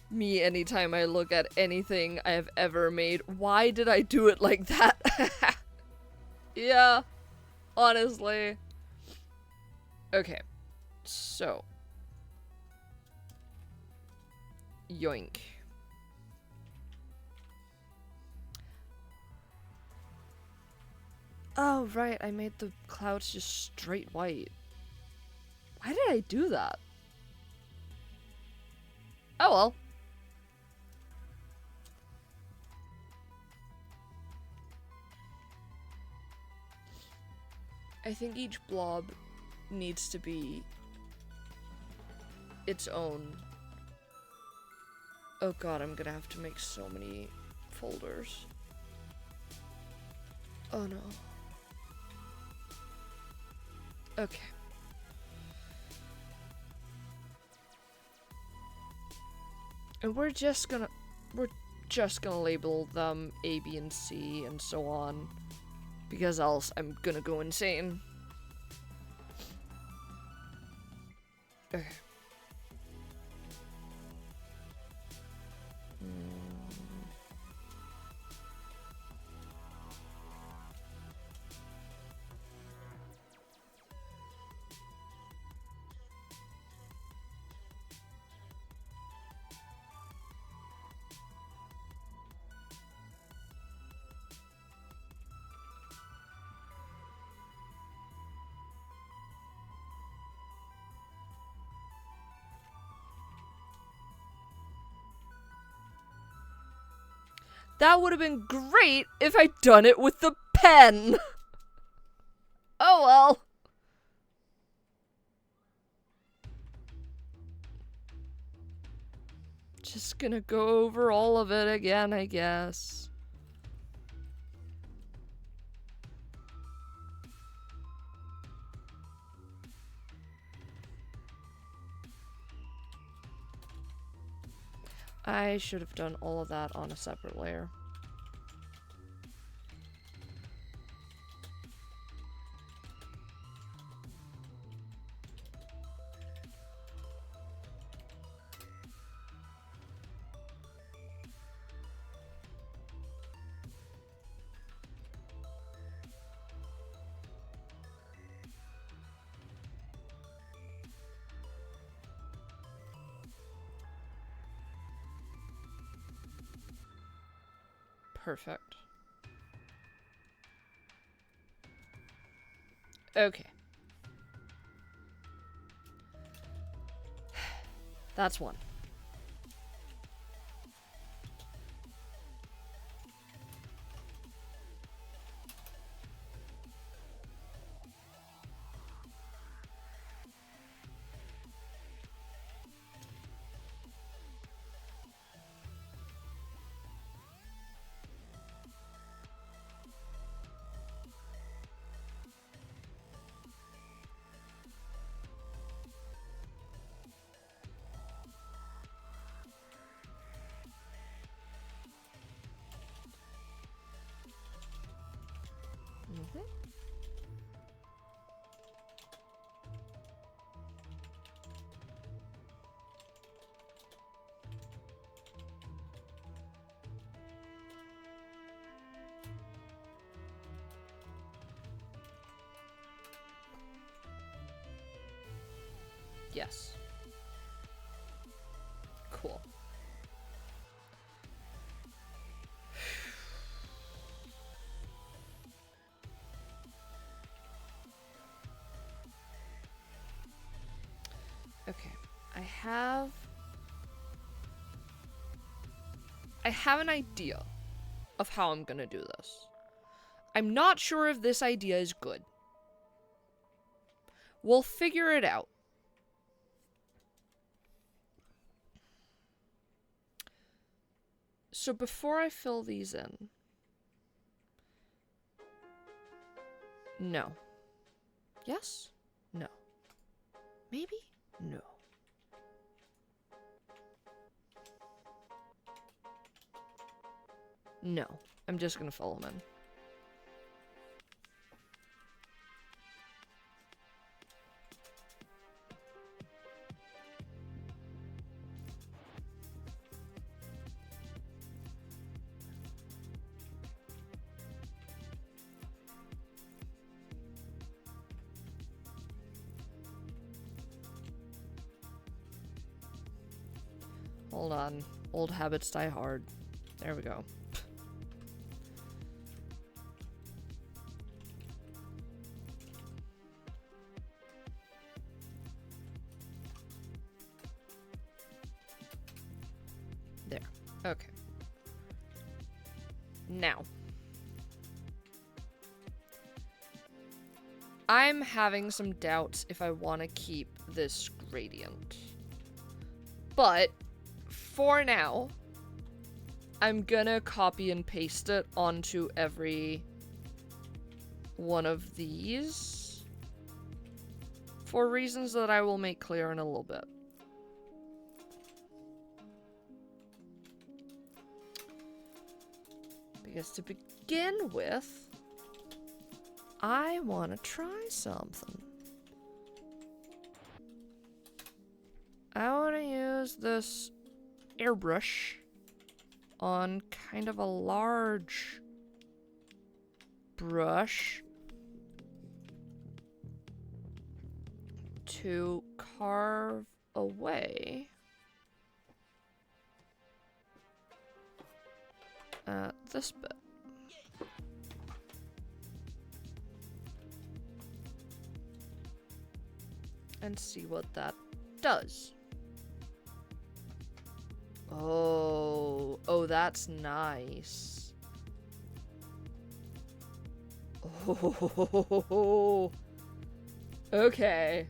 Me, anytime I look at anything I have ever made, why did I do it like that? Yeah, honestly. Okay, so. Yoink. Oh, right, I made the clouds just straight white. Why did I do that? Oh well. I think each blob needs to be its own. Oh god, I'm gonna have to make so many folders. Oh no. Okay. And we're just gonna label them A, B, and C, and so on. Because else I'm gonna go insane. Okay. That would have been great if I'd done it with the pen! Oh well. Just gonna go over all of it again, I guess. I should have done all of that on a separate layer. Perfect. Okay. That's one. Mm-hmm. Yes. Cool. Okay. I have an idea of how I'm gonna do this. I'm not sure if this idea is good. We'll figure it out. So before I fill these in... No. Yes? No. Maybe? No. No. I'm just gonna fill them in. Hold on. Old habits die hard. There we go. There. Okay. Now. I'm having some doubts if I want to keep this gradient. But for now, I'm gonna copy and paste it onto every one of these for reasons that I will make clear in a little bit. Because to begin with, I want to try something. I want to use this airbrush on kind of a large brush to carve away at this bit. And see what that does. Oh, that's nice. Oh, okay.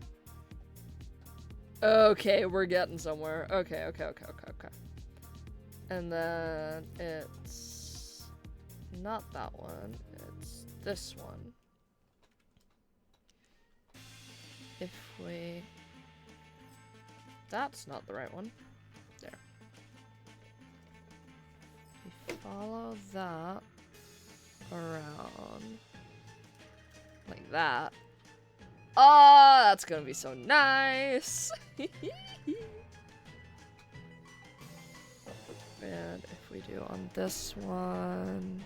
Okay, we're getting somewhere. Okay. And then it's not that one, it's this one. If we... That's not the right one. There. We follow that around like that. Oh, that's gonna be so nice. And if we do on this one,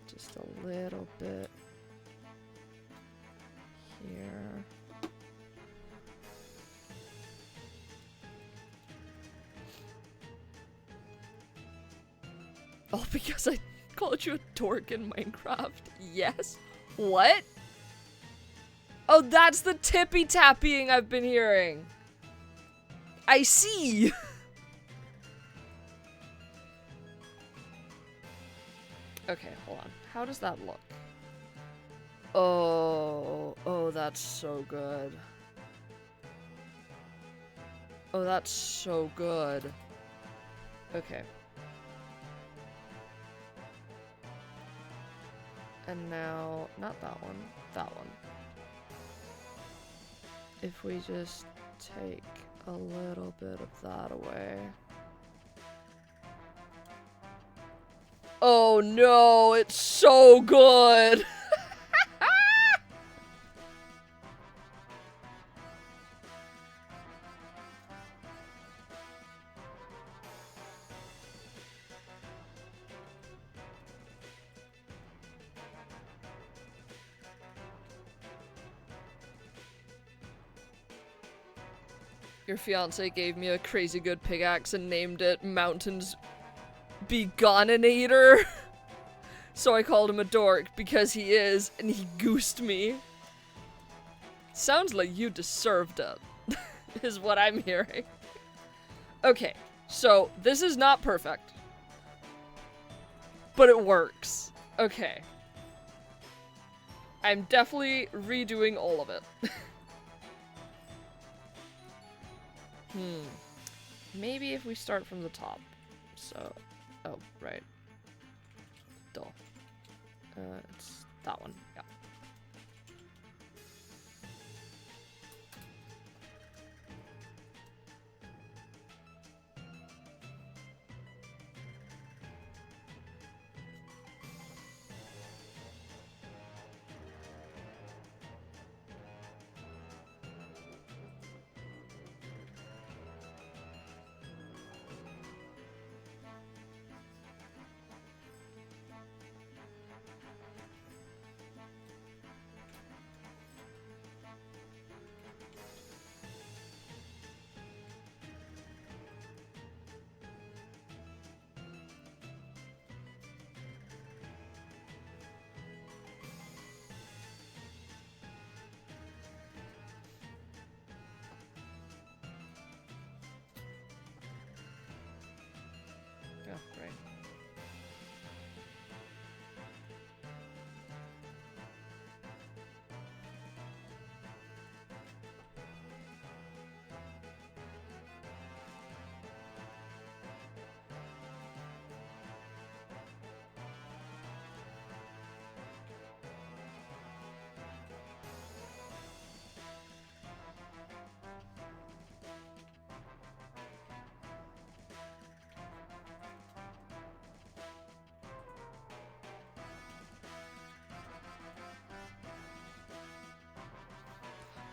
just a little bit here. All because I called you a dork in Minecraft. Yes. What? Oh, that's the tippy-tapping I've been hearing. I see. Okay, hold on. How does that look? Oh, that's so good. Oh, that's so good. Okay. And now, not that one, that one. If we just take a little bit of that away. Oh no, it's so good! Your fiance gave me a crazy good pickaxe and named it Mountains Begoninator. So I called him a dork because he is, and he goosed me. Sounds like you deserved it, is what I'm hearing. Okay, So, this is not perfect. But it works. Okay. I'm definitely redoing all of it. Maybe if we start from the top. So, oh, right. Dull. It's that one, yeah. Oh, right.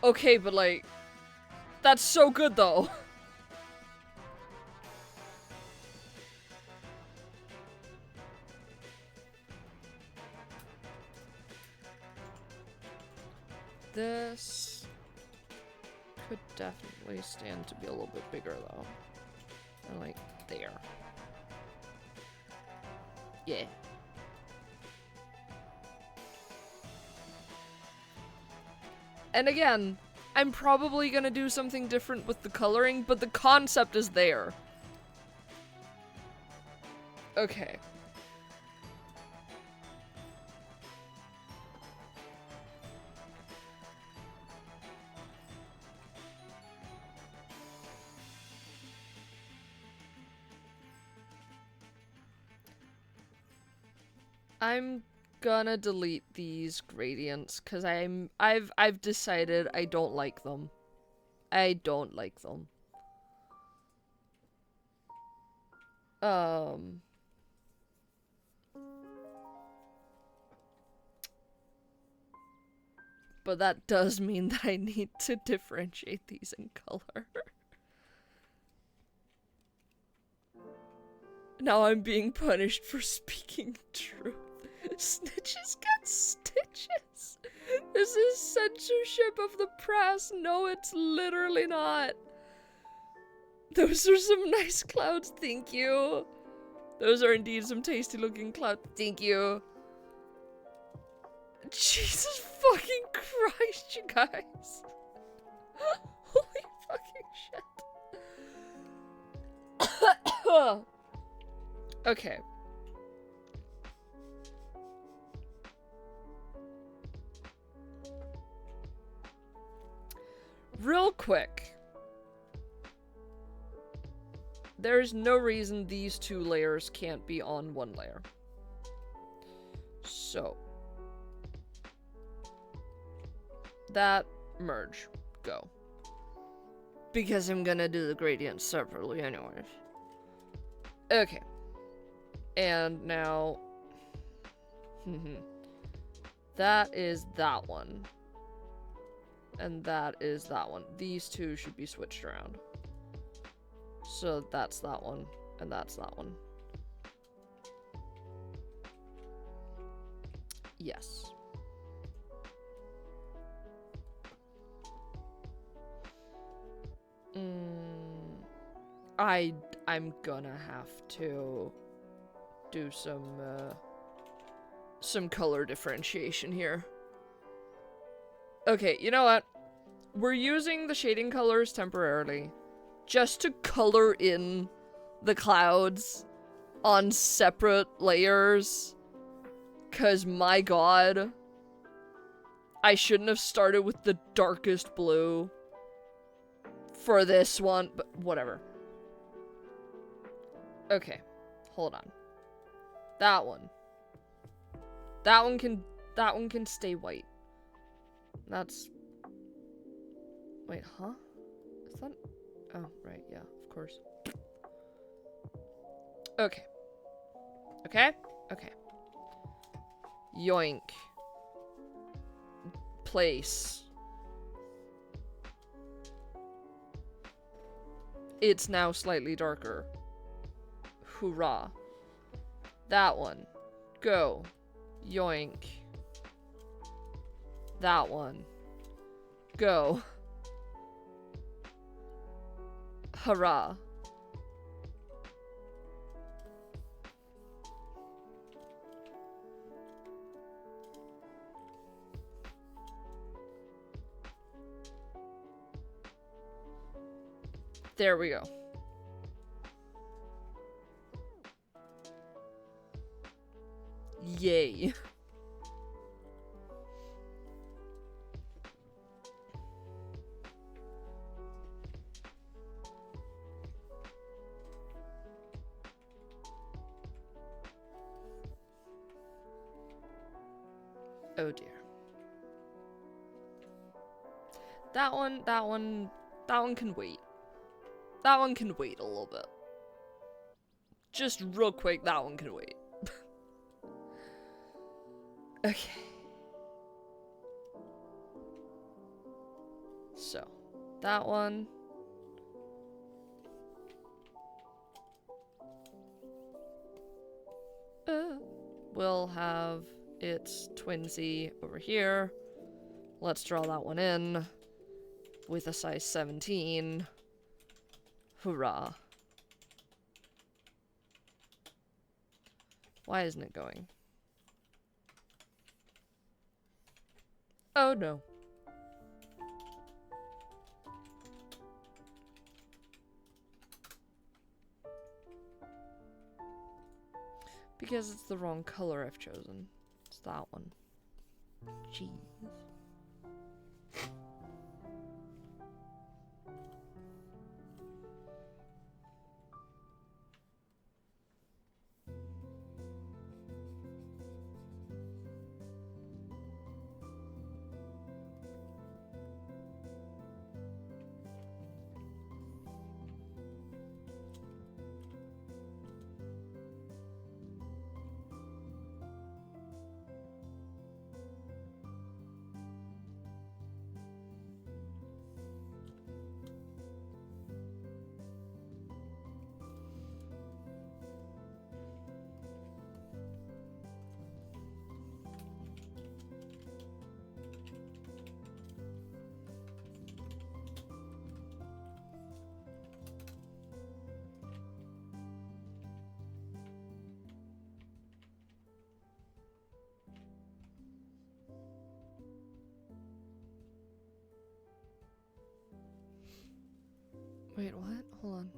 Okay, but like, that's so good though. This could definitely stand to be a little bit bigger though. And like there. Yeah. And again, I'm probably gonna do something different with the coloring, but the concept is there. Okay. I'm gonna delete these gradients because I've decided I don't like them. I don't like them. But that does mean that I need to differentiate these in color. Now I'm being punished for speaking truth. Snitches get stitches. This is censorship of the press. No, it's literally not. Those are some nice clouds, thank you. Those are indeed some tasty looking clouds, thank you. Jesus fucking Christ, you guys. Holy fucking shit. Okay. Real quick. There's no reason these two layers can't be on one layer. So. That, merge, go. Because I'm gonna do the gradients separately anyways. Okay. And now... that is that one. And that is that one. These two should be switched around. So that's that one, and that's that one. Yes. I'm gonna have to do some color differentiation here. Okay, you know what? We're using the shading colors temporarily just to color in the clouds on separate layers. 'Cause my god, I shouldn't have started with the darkest blue for this one, but whatever. Okay, hold on. That one can stay white. That's, wait, huh? Is that, oh, right, yeah, of course. Okay. Okay? Okay. Yoink. Place. It's now slightly darker. Hoorah. That one. Go. Yoink. That one. Go. Hurrah. There we go. Yay. Oh dear. That one can wait. That one can wait a little bit. Just real quick, that one can wait. Okay. So, that one. We'll have its twinsy over here. Let's draw that one in with a size 17. Hurrah. Why isn't it going? Oh no. Because it's the wrong color I've chosen. It's that one. Jeez. Wait, what? Hold on.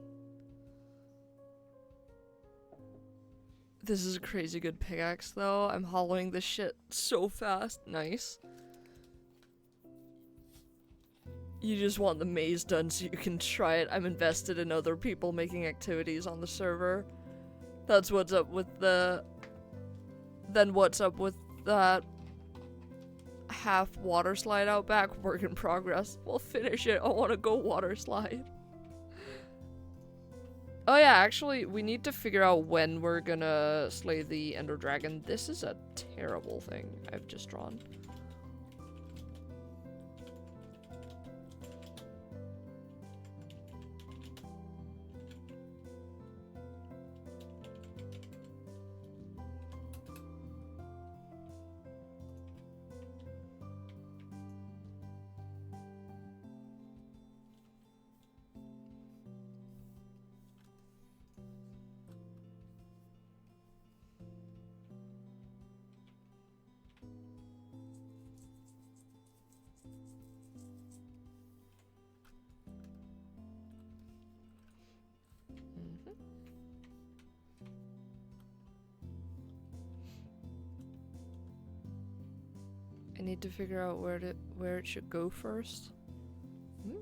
This is a crazy good pickaxe, though. I'm hollowing this shit so fast. Nice. You just want the maze done so you can try it. I'm invested in other people making activities on the server. That's what's up with the... Then what's up with that half water slide out back? Work in progress. We'll finish it. I want to go water slide. Oh yeah, actually, we need to figure out when we're gonna slay the Ender Dragon. This is a terrible thing I've just drawn. I need to figure out where it should go first. Hmm.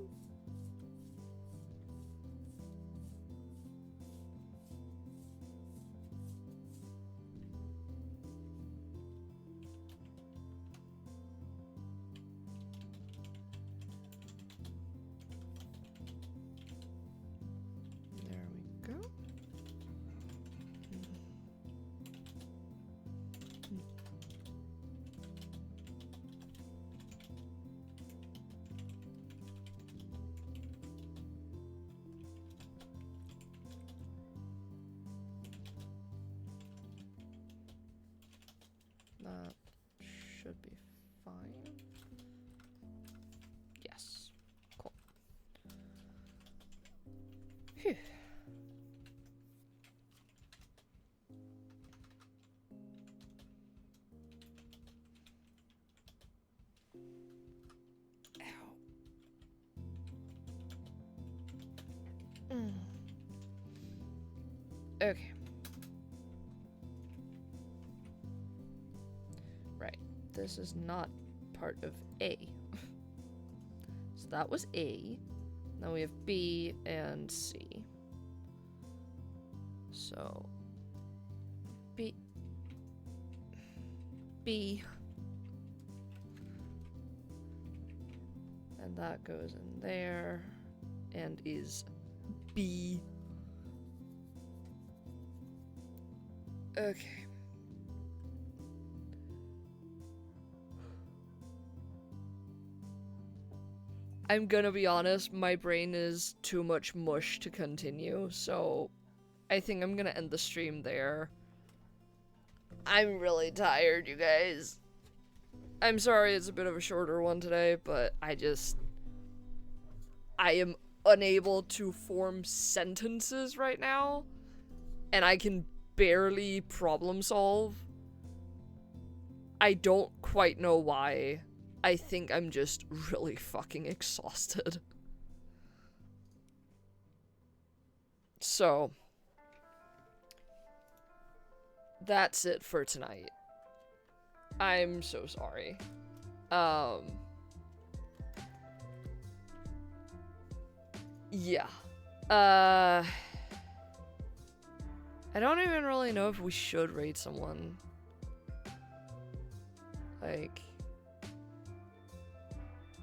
There we go. That should be fine. Yes. Cool. Phew. Ow. Okay. Right. This is not part of A. So that was A. Now we have B and C. So B. And that goes in there and is B. Okay. I'm gonna be honest, my brain is too much mush to continue, so I think I'm gonna end the stream there. I'm really tired, you guys. I'm sorry it's a bit of a shorter one today, but I am unable to form sentences right now, and I can barely problem solve. I don't quite know why. I think I'm just really fucking exhausted. So, that's it for tonight. I'm so sorry. Yeah. I don't even really know if we should raid someone. Like,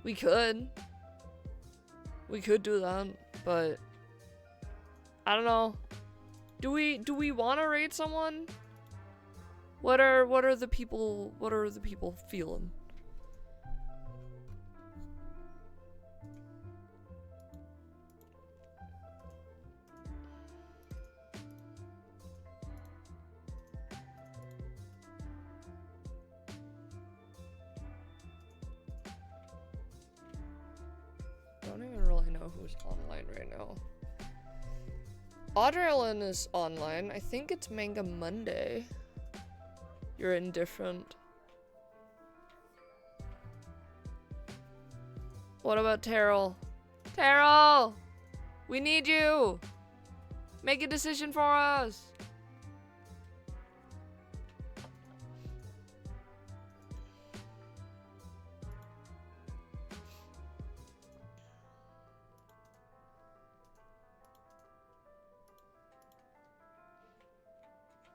we could. We could do that, but I don't know. Do we want to raid someone? What are the people feeling? I don't even really know who's online right now. Audrey is online. I think it's Manga Monday. You're indifferent. What about Terrell? Terrell! We need you! Make a decision for us!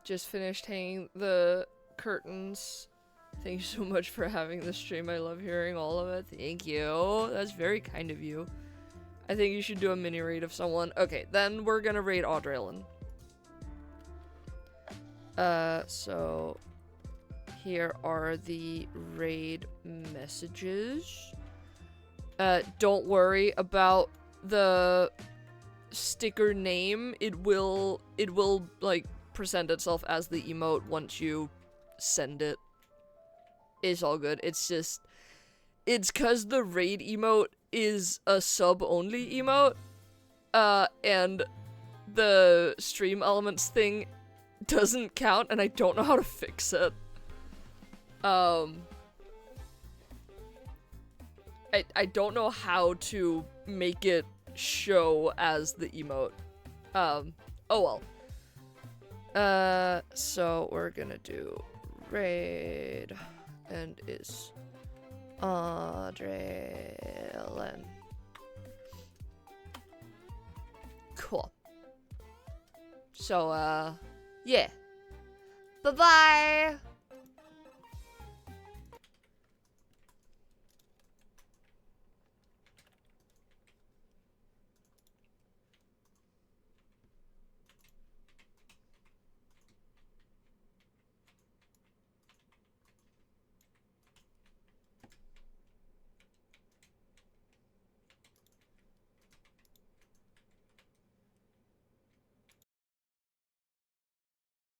Just finished hanging the curtains. Thank you so much for having the stream. I love hearing all of it. Thank you. That's very kind of you. I think you should do a mini raid of someone. Okay, then we're gonna raid Audrey. So here are the raid messages. Don't worry about the sticker name. It will like present itself as the emote once you send it. It's all good. It's just, it's cause the raid emote is a sub only emote, and the stream elements thing doesn't count, and I don't know how to fix it. I don't know how to make it show as the emote. Oh well. So we're gonna do raid and is Adrenaline. Cool. So, yeah. Bye-bye!